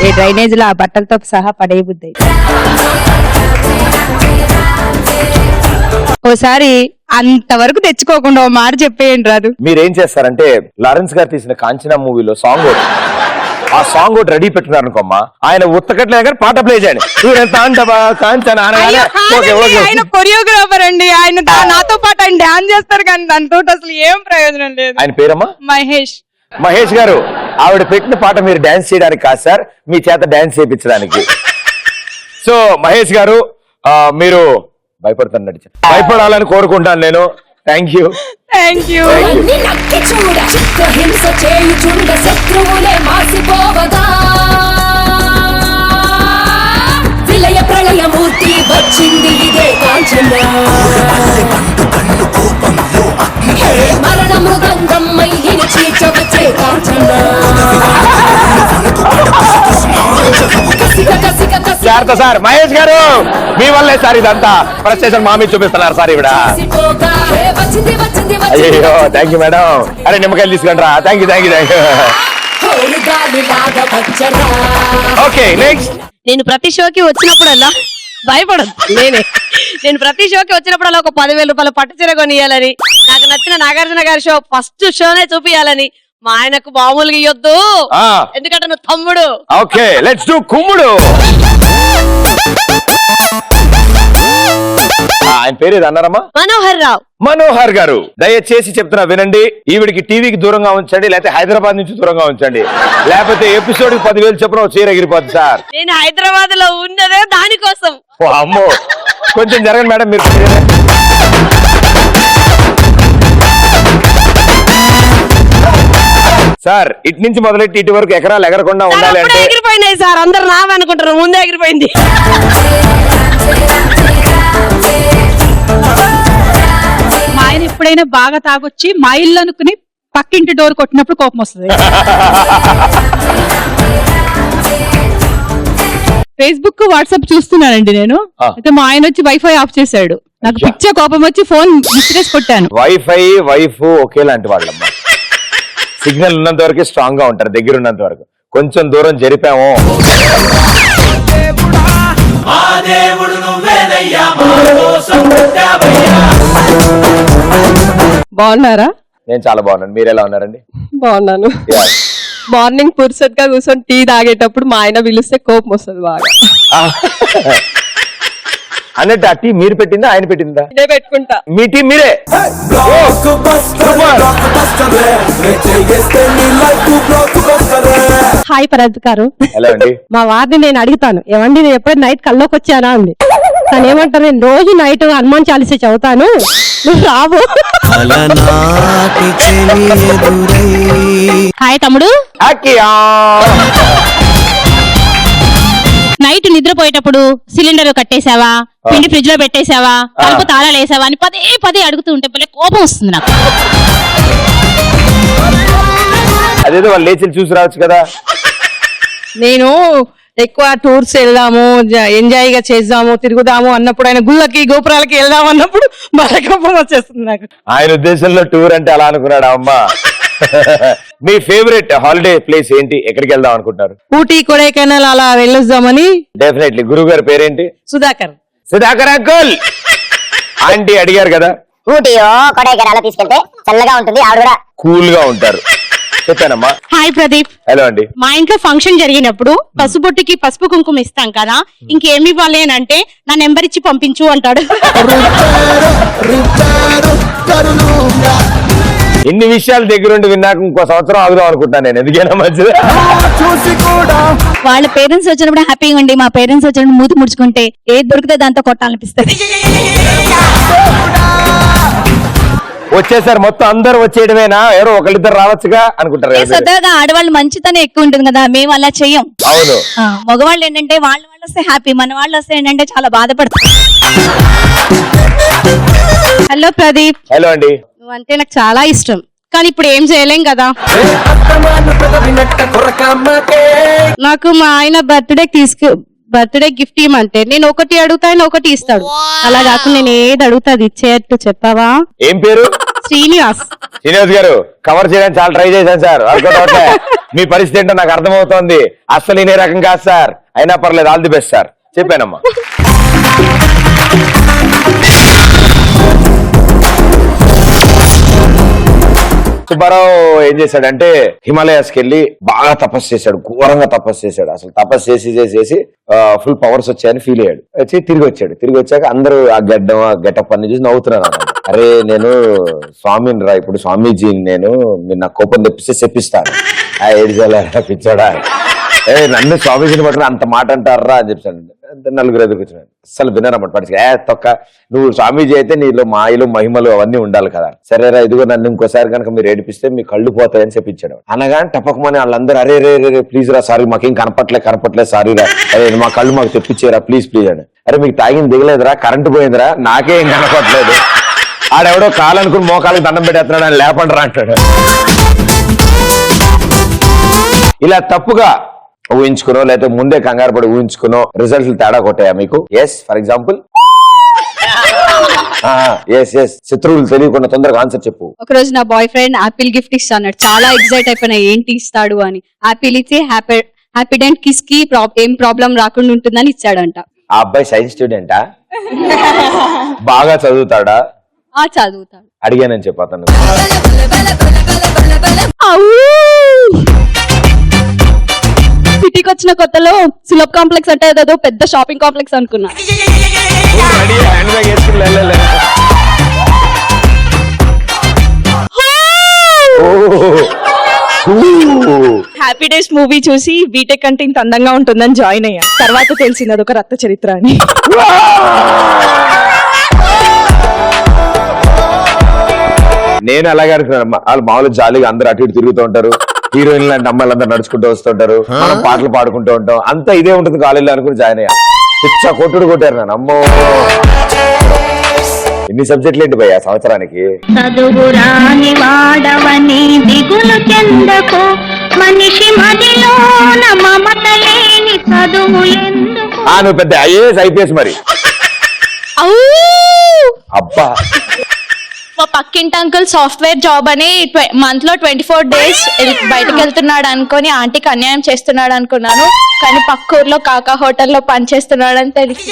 ఏ డ్రైనేజ్ లో ఆ బట్టలతో సహా పడేయబుద్ది. ఓసారి అంతవరకు తెచ్చుకోకుండా ఓ మాట చెప్పేయండి రాదు. మీరేం చేస్తారంటే లారెన్స్ గారు తీసిన కాంచనా మూవీలో సాంగ్ ఆ సాంగ్ ఒకటి రెడీ పెట్టుకున్నారు అనుకోమ్మా, ఆయన ఉత్తకట్లే కానీ పాట ప్లే చేయండి. ఆయన కొరియోగ్రాఫర్ అండి, ఆయన నాతో పాటు ఆయన డాన్స్ చేస్తారు కానీ దాంతో అసలు ఏం ప్రయోజనం లేదు. ఆయన పేరమ్మా మహేష్ గారు. ఆవిడ పెట్టిన పాట మీరు డాన్స్ చేయడానికి కాదు సార్, మీ చేత డాన్స్ చేయించడానికి. సో మహేష్ గారు మీరు భయపడాలని కోరుకుంటాను నేను. Thank you. విలయ ప్రళయమూర్తి వచ్చింది ఇదే కాంచన, మరణ మృదంగం మయ్యిని చీచవచ్చే కాంచన. జాగ్రత్త సార్. మహేష్ గారు మీ వల్లే సార్ ఇదంతా. ఫ్రస్ట్రేషన్ మా మీద చూపిస్తున్నారు సార్ ఈవిడ. అయ్యో థ్యాంక్ యూ మేడం. అరే నిమ్మకాయలు తీసుకుంటారా? Thank you. Okay next. నేను ప్రతి షోకి వచ్చినప్పుడల్లా భయపడదు. నేను ప్రతి షోకి వచ్చినప్పుడల్లా ఒక 10,000 రూపాయల పట్టు చీర కొనియాలని, నాకు నచ్చిన నాగార్జున గారి షో ఫస్ట్ షోనే చూపియాలని. మా ఆయనకు మామూలుగా ఇయ్యొద్దు, ఎందుకంటే నువ్వు తమ్ముడు. ఓకే లెట్స్ డు కుమ్ముడు. ఆయన పేరు ఏది అన్నారమ్మా? మనోహర్ గారు. దయచేసి చెప్తున్నా వినండి, ఈవిడికి టీవీకి దూరంగా ఉంచండి, లేకపోతే హైదరాబాద్ నుంచి దూరంగా ఉంచండి, లేకపోతే ఎపిసోడ్ 10,000 చెప్పిన చీర ఎగిరిపోద్ది సార్. నేను హైదరాబాద్ లో ఉన్నదే దానికోసం. అమ్మో కొంచెం జరగండి మేడం మీరు. సార్ ఇటు నుంచి మొదలెట్టి ఇటు వరకు ఎకరాలు ఎగరకుండా ఉండాలి అంటే. ఎగిరిపోయినాయి సార్, అందరు నావనుకుంటారు, ముందే ఎగిరిపోయింది. మా ఆయన ఎప్పుడైనా బాగా తాగొచ్చి మా ఇల్లు అనుకుని పక్కింటి డోర్ కొట్టినప్పుడు కోపం వస్తుంది. ఫేస్బుక్ వాట్సాప్ చూస్తున్నానండి నేను. అయితే మా ఆయన వచ్చి వైఫై ఆఫ్ చేశాడు. నాకు పిచ్చ కోపం వచ్చి ఫోన్ విసిరేసి కొట్టాను. వైఫై వైఫ్ ఒకేలాంటి వాళ్ళమ్మా. సిగ్నల్ ఉన్నంత వరకు స్ట్రాంగ్ గా ఉంటారు, దగ్గర ఉన్నంత వరకు. కొంచెం దూరం జరిపాము బాగున్నారా? నేను చాలా బాగున్నాను. మీరు ఎలా ఉన్నారండి? బాగున్నాను. మార్నింగ్ పుర్సత్ గా కూర్చొని టీ తాగేటప్పుడు మా ఆయన పిలిస్తే కోపం వస్తుంది బాగా. అన్నట్టు ఆ టీ మీరు పెట్టిందా ఆయన పెట్టిందా? ఇదే పెట్టుకుంటా. మీ టీ మీరే. హాయ్ పరద్ గారు. ఎలా అండి? మా వారిని నేను అడుగుతాను, ఏమండి నేను ఎప్పుడైనా నైట్ కల్లోకి వచ్చానా అండి. తను ఏమంటారు, నేను రోజు నైట్ హనుమాన్ చాలీసా చదువుతాను, నువ్వు రావు. హాయ్ తమ్ముడు. నైట్ నిద్రపోయేటప్పుడు సిలిండర్ కట్టేశావా, పిండి ఫ్రిడ్జ్ లో పెట్టేశావా, తలుపు తాళాలు వేసావా అని పదే పదే అడుగుతూ ఉంటే భలే కోపం వస్తుంది నాకు. అదేదో వాళ్ళు లేచి చూసి రావచ్చు కదా. నేను ఎక్కువ టూర్స్ వెళ్దాము, ఎంజాయ్ గా చేద్దాము, తిరుగుదాము అన్నప్పుడు, ఆయన గుళ్ళకి గోపురాలకి వెళ్దాం అన్నప్పుడు బాగా కోపం వచ్చేస్తుంది నాకు. ఆయన ఉద్దేశంలో టూర్ అంటే అలా అనుకున్నాడు అమ్మా. మీ ఫేవరెట్ హాలిడే ప్లేస్ ఏంటి? ఎక్కడికి వెళ్దాం అనుకుంటారు? ఊటీ, కొడైకెనాల్ అలా వెళ్ళొద్దామని. డెఫినెట్లీ. గురువు గారి పేరేంటి? సుధాకర్. సుధాకర్ అంకుల్. ఆంటీ అడిగారు కదా, ఊటీయో కొడైకెనాల్ తీసుకెళ్తే చల్లగా ఉంటుంది, ఆవిడ కూడా కూల్ గా ఉంటారు. చెప్పానమ్మా. హాయ్ ప్రదీప్. హలో అండి. మా ఇంట్లో ఫంక్షన్ జరిగినప్పుడు పసుబొట్టుకి పసుపు కుంకుమ ఇస్తాం కదా, ఇంకేమి ఇవ్వాలి అని అంటే నా నెంబర్ ఇచ్చి పంపించు అంటాడు. ఇన్ని విషయాలు దగ్గరుండి విన్నాక ఇంకో సంవత్సరం ఆగుదాం అనుకుంటాను నేను. ఎందుకైనా మంచిది. వాళ్ళ పేరెంట్స్ వచ్చినప్పుడు హ్యాపీగా ఉండి, మా పేరెంట్స్ వచ్చినప్పుడు మూతి ముడుచుకుంటే ఏది దొరికితే దాంతో కొట్టాలనిపిస్తుంది. వచ్చేసారు మొత్తం అందరూ వచ్చేయడమేనా? ఎవరో ఒకళ్ళిద్దరు రావచ్చుగా అనుకుంటారు. సరదాగా ఆడవాళ్ళు మంచితనం ఎక్కువ ఉంటుంది కదా, మేము అలా చెయ్యం. అవును. మగవాళ్ళు ఏంటంటే వాళ్ళు వస్తే హ్యాపీ, మన వాళ్ళు వస్తే ఏంటంటే చాలా బాధపడతారు. హలో ప్రదీప్. హలో అండి. నువ్వంటే నాకు చాలా ఇష్టం, కానీ ఇప్పుడు ఏం చేయలేం కదా. నాకు మా ఆయన బర్త్డే గిఫ్ట్ ఇవ్వమంటే నేను ఒకటి అడుగుతా, ఆయన ఒకటి ఇస్తాడు. అలా కాకుండా నేను ఏది అడుగుతా అది ఇచ్చేట్టు చెప్పావా? ఏం పేరు? శ్రీనివాస్. శ్రీనివాస్ గారు, కవర్ చేయడానికి చాలా ట్రై చేశాను సార్. మీ పరిస్థితి ఏంటో నాకు అర్థమవుతోంది. అస్సలు ఇనే రకం కాదు సార్. అయినా పర్లేదు, ఆల్ ది బెస్ట్ సార్. చెప్పానమ్మా. సుబ్బారావు ఏం చేశాడంటే హిమాలయాస్ కి వెళ్ళి బాగా తపస్సు చేశాడు, ఘోరంగా తపస్సు చేశాడు. అసలు తపస్సు చేసి ఫుల్ పవర్స్ వచ్చాయని ఫీల్ అయ్యాడు. వచ్చి తిరిగి వచ్చాడు. తిరిగి వచ్చాక అందరూ ఆ గడ్డం, ఆ గెటప్ అన్ని చూసి నవ్వుతున్నాను. అరే నేను స్వామిని రా, ఇప్పుడు స్వామీజీ నేను, మీరు నా కోపం తెప్పిస్తే చెప్పిస్తాను. ఆ ఏడ్చాలా పిచ్చాడా, నన్ను స్వామీజీని పట్టుకుని అంత మాట అంటారా అని చెప్పాను. నలుగురు ఎదుర్కొచ్చినాడు. అసలు వినరన్నమాట. పడిచి తొక్క, నువ్వు స్వామీజీ అయితే నీలో మాయలు మహిమలు అవన్నీ ఉండాలి కదా. సరేరా, ఇదిగో నన్ను ఇంకోసారి కనుక మీరు ఏడిపిస్తే మీ కళ్ళు పోతాయని చెప్పించాడు. అనగానే టపకమని వాళ్ళందరూ అరే రే రే ప్లీజ్ రా, సారీ మాకేం కనపట్లేదు సారీ రా, అరే మా కళ్ళు మాకు తెప్పించేరా ప్లీజ్ ప్లీజ్ అని. అరే మీకు తాగింది దిగలేదురా, కరెంటు పోయిందిరా, నాకేం కనపట్లేదు. ఆడెవడో కాలనుకుని మోకాలకు దండం పెట్టేస్తున్నాడు అని లేపండి రా అంటాడు. ఇలా తప్పుగా ఊహించుకునో లేకపోతే ముందే కంగారు పడి ఊహించుకునో రిజల్ట్లు తేడా కొట్టాయా మీకు? Yes, for example. శత్రువులు తెలియకుండా తొందరగా ఆన్సర్ చెప్పు. ఒక రోజు నా బాయ్ ఫ్రెండ్ ఆపిల్ గిఫ్ట్ ఇస్తాడు. చాలా ఎక్సైట్ అయిపోయినా, ఏంటి ఇస్తాడు అని. ఆపిల్ ఇచ్చి హ్యాపీడెంట్ కిస్ కి ఏం ప్రాబ్లం రాకుండా ఉంటుందని ఇచ్చాడంట. ఆ అబ్బాయి సైన్స్ స్టూడెంటా? బాగా చదువుతాడా? చదువుతాడు. అడిగానని చెప్పు అతను. సిటీకి వచ్చిన కొత్తలో సులభ్ కాంప్లెక్స్ అంటే ఏదో పెద్ద షాపింగ్ కాంప్లెక్స్ అనుకున్నా. హ్యాపీ డేస్ మూవీ చూసి బీటెక్ అంటే ఇంత అందంగా ఉంటుందని జాయిన్ అయ్యా. తర్వాత తెలిసింది అదొక రక్త చరిత్ర అని. నేను అలాగే అనుకున్నాను. వాళ్ళు మామూలు జాలీగా అందరు అటు ఇటు తిరుగుతూ ఉంటారు, హీరోయిన్ లాంటి అమ్మాయిలు అందరు నడుచుకుంటూ వస్తుంటారు, మనం పాటలు పాడుకుంటూ ఉంటాం, అంతా ఇదే ఉంటుంది కాలేజీలో అనుకుని జాయిన్ అయ్యా. పిచ్చ కొట్టుడు కొట్టారు నన్ను. అమ్మో ఎన్ని సబ్జెక్టులు ఏంటి భయ్యా సంవత్సరానికి? చదువురాని వాడవని దిగులు చెందకు, మనిషి మదిలోన మమత లేని చదువు ఎందుకు? నువ్వు పెద్ద ఐఏఎస్ ఐపీఎస్ మరి. అబ్బా మా పక్కింటి అంకుల్ సాఫ్ట్వేర్ జాబ్ అని మంత్ లో 24 days బయటకు వెళ్తున్నాడు అనుకొని ఆంటీకి అన్యాయం చేస్తున్నాడు అనుకున్నాను, కానీ పక్క ఊర్లో కాకా హోటల్లో పనిచేస్తున్నాడు అని తెలిసి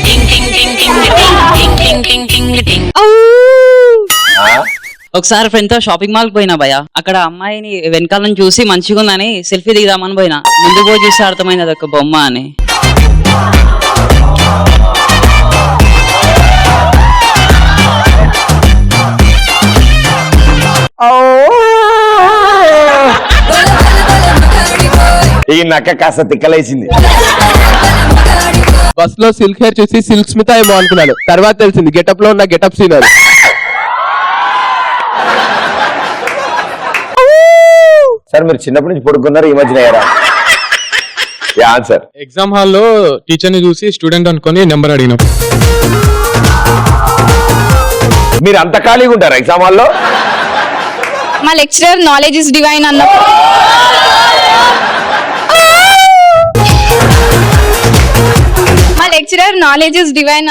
ఒకసారి ఫ్రెండ్ తో షాపింగ్ మాల్ పోయినా భయ, అక్కడ అమ్మాయిని వెనకాల నుంచి చూసి మంచిగా ఉందని సెల్ఫీ దిగుదామని పోయినా, ముందు పోయి చూస్తే అర్థమైంది అదొక బొమ్మ అని. ఈ నక్క కాస్త తిక్కలేసింది. బస్ లో సిల్క్ హెయిర్ చూసి సిల్క్ స్మిత ఏమో అనుకున్నాను, తర్వాత తెలిసింది గెటప్ లో ఉన్న గెటప్ సీన్ అది. సార్ మీరు చిన్నప్పటి నుంచి పడుకున్నారు, ఈ మధ్యన అయ్యారా? ఆన్సర్. ఎగ్జామ్ హాల్లో టీచర్ ని చూసి స్టూడెంట్ అనుకొని నెంబర్ అడిగినప్పుడు. మీరు అంత ఖాళీగా ఉంటారా ఎగ్జామ్ హాల్లో? మా లెక్చరర్ నాలెడ్జ్ ఇస్ డివైన్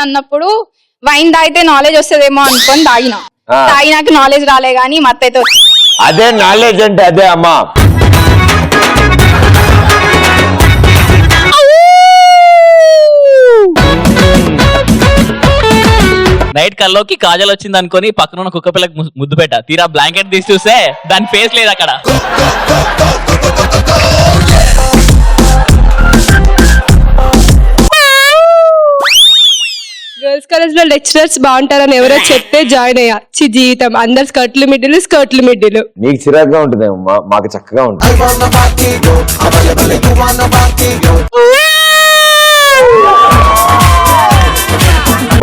అన్నప్పుడు వైన్ తాగితే నాలెడ్జ్ వస్తుందేమో అనుకొని తాగినాక నాలెడ్జ్ రాలే గానీ మత్తైతే అదే నాలెడ్జ్ అంటే అదే అమ్మా. నైట్ కల్లోకి కాజల్ వచ్చింది అనుకొని పక్కన ఉన్న కుక్క పిల్లకి ముద్దు పెట్టా, తీరా బ్లాంకెట్ తీసి చూస్తే దాని ఫేస్ లేదు అక్కడ. గర్ల్స్ కాలేజ్ లో లెక్చరర్స్ బాగుంటారని ఎవరో చెప్తే జాయిన్ అయ్యా. జీవితం అందరు స్కర్ట్లు మిడ్డిలు. నీకు చిరాగ్గా ఉంటుందేమో, మాకు చక్కగా ఉంటుంది.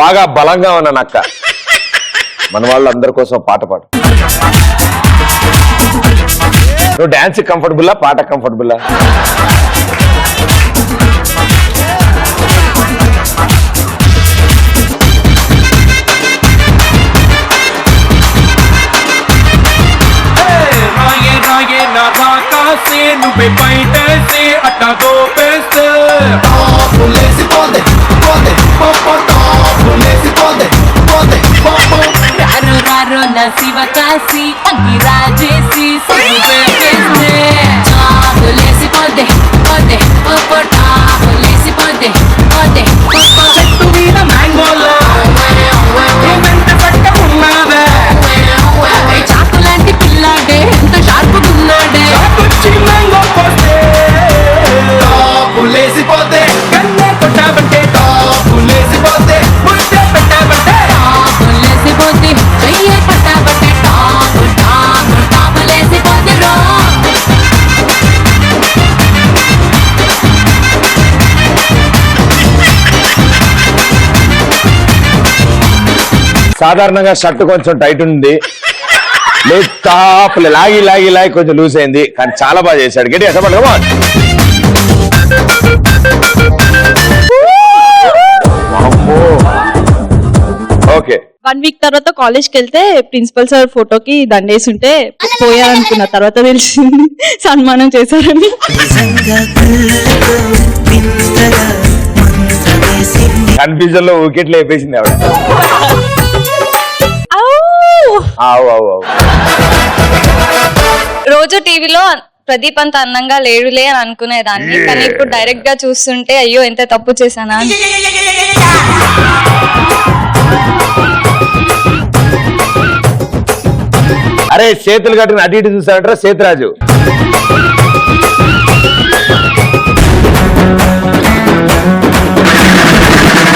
బాగా బలంగా ఉన్న నక్క. మన వాళ్ళు అందరి కోసం పాట పాడు. నువ్వు డాన్స్ కంఫర్టబుల్లా, పాట కంఫర్టబుల్లా? నువ్వే బయటేసి అట్టా దోపేస్తే రారో నా శివ కాసి అంగి రాజేసి చెట్టు మీద మ్యాంగోలో వెంట పట్ట ఉన్నావే, చాకు లాంటి పిల్లాడే ఎంత షార్పుకున్నాడే, మ్యాంగో పోతే టాపులేసిపోతే, కన్నే కొట్టాబంటే టాపులేసిపోతే, ముద్దే పెట్టాబంటే టాపులేసిపోతే, చెయ్యే పట్టాబంటే టాపులేసిపోతే రో. సాధారణంగా షర్ట్ కొంచెం టైట్ ఉంది, లేదు టాప్లు లాగి కొంచెం లూజ్ అయింది, కానీ చాలా బాగా చేశాడు. గట్టి అసలు ఓకే. 1 week తర్వాత కాలేజ్కి వెళ్తే ప్రిన్సిపల్ సార్ ఫోటోకి దండేసి ఉంటే పోయారనుకున్న తర్వాత తెలిసింది సన్మానం చేశారని. కన్ఫ్యూజన్ లో వికెట్లు వేపేసింది ఆవిడ. రోజు టీవీలో ప్రదీప్ అంత అందంగా లేడులే అని అనుకునేదాన్ని, కానీ ఇప్పుడు డైరెక్ట్ గా చూస్తుంటే అయ్యో ఎంత తప్పు చేశానా. అరే చేతులు కట్టుకుని అటు ఇటు చూసాడంటారా సేతురాజు.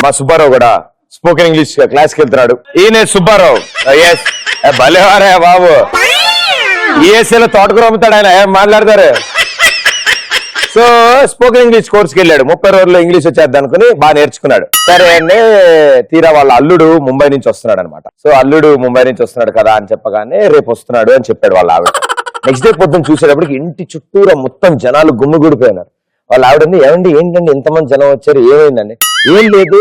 మా సుబ్బారావు కూడా స్పోకెన్ ఇంగ్లీష్ క్లాస్కి వెళ్తున్నాడు. ఈయన సుబ్బారావు. ఎస్ భలేవారా బాబు, ఈఎస్ఏలో తోటకూర అమ్ముతాడు ఆయన, ఏం మాట్లాడతారు. సో స్పోకెన్ ఇంగ్లీష్ కోర్స్కి వెళ్ళాడు. 30 రోజుల్లో ఇంగ్లీష్ వచ్చేద్దాం అనుకుని బాగా నేర్చుకున్నాడు. సరే అండి, తీరా వాళ్ళ అల్లుడు ముంబై నుంచి వస్తున్నాడు అనమాట. సో అల్లుడు ముంబై నుంచి వస్తున్నాడు కదా అని చెప్పగానే రేపు వస్తున్నాడు అని చెప్పాడు వాళ్ళ ఆవిడ. నెక్స్ట్ డే పొద్దున్న చూసేటప్పటికి ఇంటి చుట్టూరా మొత్తం జనాలు గుమ్మిగూడిపోయినారు. వాళ్ళ ఆవిడండి, ఏమండి ఏంటండి ఎంతమంది జనం వచ్చారు, ఏమైందండి? ఏం లేదు,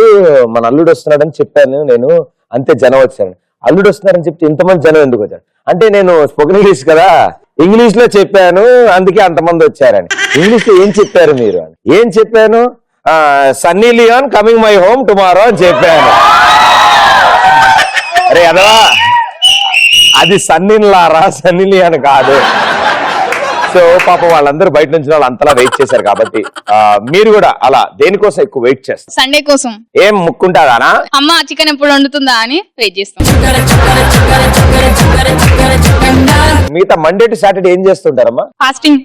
మన అల్లుడు వస్తున్నాడని చెప్పాను నేను, అంతే జనం వచ్చాను. అల్లుడు వస్తున్నారని చెప్తే ఇంతమంది జనం ఎందుకు వచ్చారు అంటే నేను స్పోకెన్ ఇంగ్లీష్ కదా ఇంగ్లీష్ లో చెప్పాను అందుకే అంతమంది వచ్చారని. ఇంగ్లీష్ లో ఏం చెప్పారు మీరు అని. ఏం చెప్పాను, Sunny Leone coming my home tomorrow అని చెప్పాను. అరే అదవా, అది సన్నీలారా, సన్నీ లియోన్ కాదు. సో పాపం వాళ్ళందరూ బయట నుంచి వాళ్ళు అంతలా వెయిట్ చేశారు కాబట్టి మీరు కూడా అలా దేనికోసం ఎక్కువ వెయిట్ చేస్తారు? సండే కోసం. ఏం ముక్కుంటాదానా? అమ్మ చికెన్ ఎప్పుడు వండుతుందా అని వెయిట్ చేస్తాం. మిగతా మండే టు సాటర్డే ఏం చేస్తుంటారమ్మా? ఫాస్టింగ్.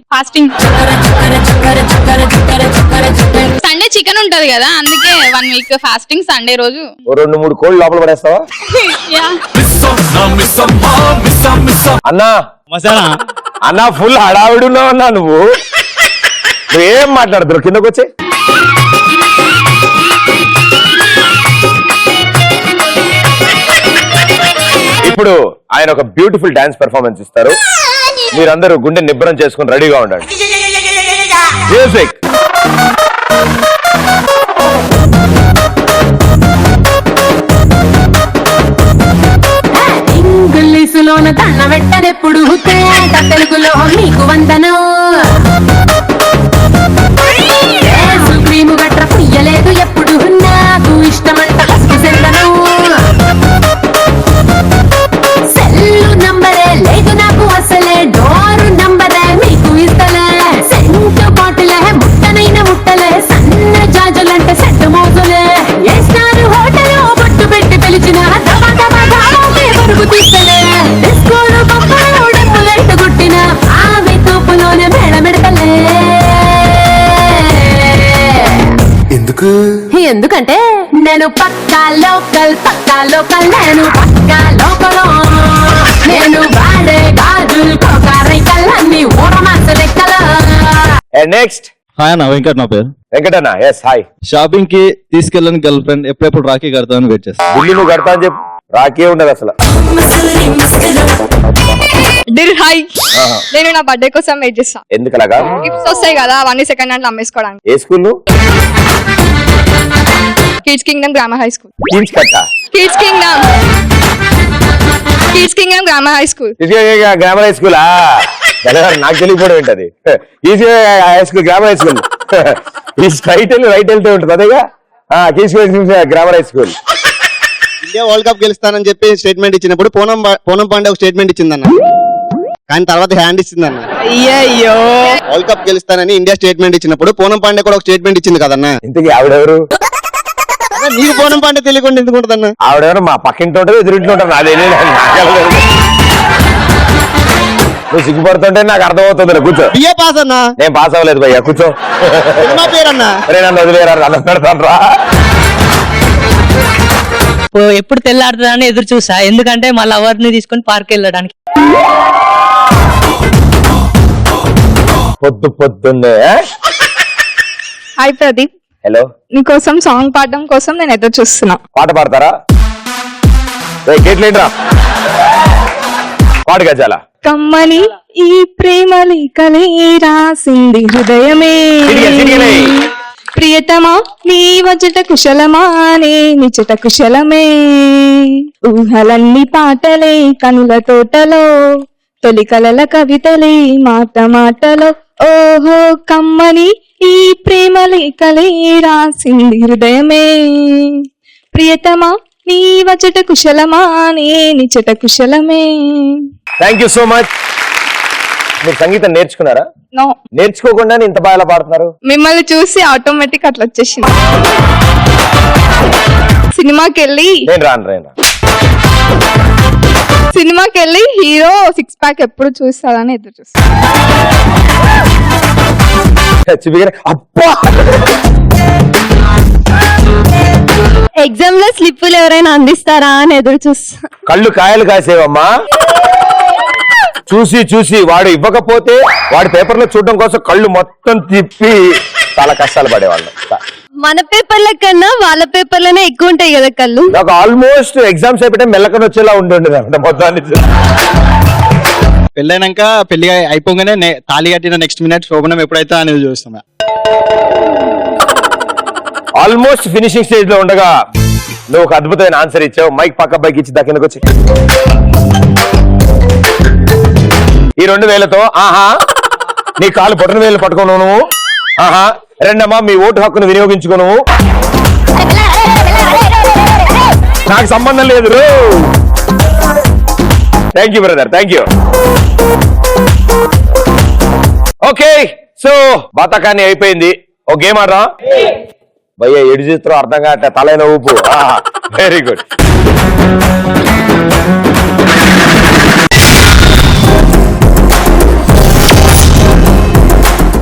సండే చికెన్ ఉంటది కదా, అందుకే 1 వీక్ ఫాస్టింగ్. సండే రోజు 2-3 కోళ్ళు లోపల పడేస్తావా? అన్నా అన్నా ఫుల్ హడావిడి ఉన్నావు అన్నా. నువ్వేం మాట్లాడుతున్నావు? కిందకు వచ్చి ఇప్పుడు ఆయన ఒక బ్యూటిఫుల్ డాన్స్ పెర్ఫార్మెన్స్ ఇస్తారు. మీరందరూ గుండె నిబ్బరం చేసుకుని రెడీగా ఉండండి. మ్యూజిక్. ఇంగ్లీషులోన తన్న వెట్టనెప్పుడు తెలుగులో నీకు వందనం. క్రీము గట్ర పుయ్యలేదు ఎప్పుడు నాకు ఇష్టమంట సెల్లను. సెల్లు నంబరే లేదు నాకు అసలే, డోరు నంబరే మీకు ఇస్తలే. సెంటు బాటిలే ముట్టనైన ముట్టలే, సన్న జాజులంటే సెట్టు మోజులే. వేస్తారు హోటల్ బొట్టు పెట్టి పిలిచిన పరుగు తీస్తలే. డిస్కోలు బొమ్మలు డబ్బులెట్టు కొట్టిన ఆమె తోపులోనే మేళమెడతలే. ఎందుకంటే నేను పక్కా లోకల్ నేను పక్కా లోకల్. నేను వాడే గాజులు కోకారైకల్లన్నీ ఊరమాస లెక్కల. నెక్స్ట్. హాయ్ అన్న, వెంకట్ నా పేరు. వెంకటన్న. Yes hi. షాపింగ్ కి తీసుకెళ్ళని గర్ల్ ఫ్రెండ్ ఎప్పుడెప్పుడు రాఖీ కడతామని వెయిట్ చేస్తాను. ఢిల్లీ నువ్వు కడతా అని చెప్పు, రాఖీ ఉండదు అసలు. హాయ్, నేను నా బర్త్డే కోసం వెయిట్ చేస్తా. ఎందుకలాగా? గిఫ్ట్స్ వస్తాయి కదా, అవన్నీ సెకండ్ హ్యాండ్ అమ్మేసుకోవడానికి. ఏ school? Kids kingdom grammar high school. Kids kingdom grammar high school. Grammar high స్కూలా? నాకు తెలియకపోవడం ఏంటది. High school, grammar high school. ఈ స్ట్రైట్ వెళ్ళి రైట్ వెళ్తూ ఉంటుంది అదేగా. Grammar high school. India world cup గెలుస్తానని చెప్పి స్టేట్మెంట్ ఇచ్చినప్పుడు పూనం పాండే ఒక స్టేట్మెంట్ ఇచ్చిందన్న, కానీ తర్వాత హ్యాండ్ ఇచ్చిందన్న. అయ్యో, వరల్డ్ కప్ గెలుస్తానని ఇండియా స్టేట్మెంట్ ఇచ్చినప్పుడు పూనం పాండే కూడా ఒక స్టేట్మెంట్ ఇచ్చింది కదన్నా. ఇంతకీ ఆవిడెవరు? నీకు పూనం పాండే తెలియకుండా ఎందుకు ఉంటుందన్న? ఆవిడెవరు? మా పక్కింటి ఉంటుంది, ఎదురింటి ఉంటుంది. అదేనే నువ్వు సిగ్గుపడుతుంటే నాకు అర్థమవుతుంది. కూర్చో. బిఏ పాస్ అన్నా. నేను పాస్ అవ్వలేదు భయ్యా, కూర్చో. పేరన్నా నన్ను వదిలేరా, అన్నం పెడతాను రా. ఎప్పుడు తెల్లాడుతుందని ఎదురు చూసా, ఎందుకంటే మా లవర్ ని తీసుకొని పార్క్ వెళ్ళడానికి. పొద్దున్నే. హాయ్ ప్రదీప్. హలో. నీకోసం సాంగ్ పాడడం కోసం నేను ఎదురు చూస్తున్నా. పాట పాడతారా? గేట్లేంట్రా, పాడు గజాల. కమ్మని ఈ ప్రేమ లేఖలే రాసింది హృదయమే, ప్రియతమా నీ వచట కుశలమా నే నిచట కుశలమే. ఊహలన్నీ పాటలే కనుల తోటలో, తొలి కలల కవితలే మాటలో. ఓహో కమ్మని ఈ ప్రేమ లేఖలే రాసింది హృదయమే, ప్రియతమా నీ వచట కుశలమా నే నిచట కుశలమే. Thank you so much. మీరు సంగీతం నేర్చుకున్నారా? నో. నేర్చుకోకుండా ఇంత బాగా పాడుతున్నారు? మిమ్మల్ని చూసి ఆటోమేటిక్ అట్లా వచ్చేసింది. సినిమాకి వెళ్ళి హీరో 6 ప్యాక్ ఎప్పుడు చూస్తారని ఎదురు చూస్తా. ఎగ్జామ్ లో స్లిప్పులు ఎవరైనా అందిస్తారా అని ఎదురు చూస్తా. కళ్ళు కాయలు కాసేవమ్మా. చూసి వాడు ఇవ్వకపోతే వాడి పేపర్ లో చూడడం కోసం కళ్ళు మొత్తం తిప్పి చాలా కష్టాలు పడేవాళ్ళు. మన పేపర్ల కన్నా వాళ్ళ పేపర్లనే ఎక్కువ ఉంటాయి కదా కళ్ళు. నాకు ఆల్మోస్ట్ ఎగ్జామ్స్ అయిపోతే మెల్లకని వచ్చేలా ఉండేది మొత్తాన్ని. పెళ్ళైనాక పెళ్లి అయిపోగానే తాళి కట్టిన నెక్స్ట్ మినిట్ శోభనం ఎప్పుడైతే అనేది చూస్తున్నా. ఆల్మోస్ట్ ఫినిషింగ్ స్టేజ్ లో ఉండగా నువ్వు ఒక అద్భుతమైన ఆన్సర్ ఇచ్చావు. మైక్ పక్క బైక్ ఇచ్చి కిందకు వచ్చి ఈ 2000తో ఆహా నీ కాలు బొటన వేలు పట్టుకోను నువ్వు. ఆహా రెండమ్మా మీ ఓటు హక్కును వినియోగించుకోను. నాకు సంబంధం లేదు. Thank you brother, thank you. Okay so బతకాన్ని అయిపోయింది. ఒక గేమ్ ఆడరా భయ్యా. ఎడు చేస్తారో అర్థం కాక తలైన ఊపు. Very good.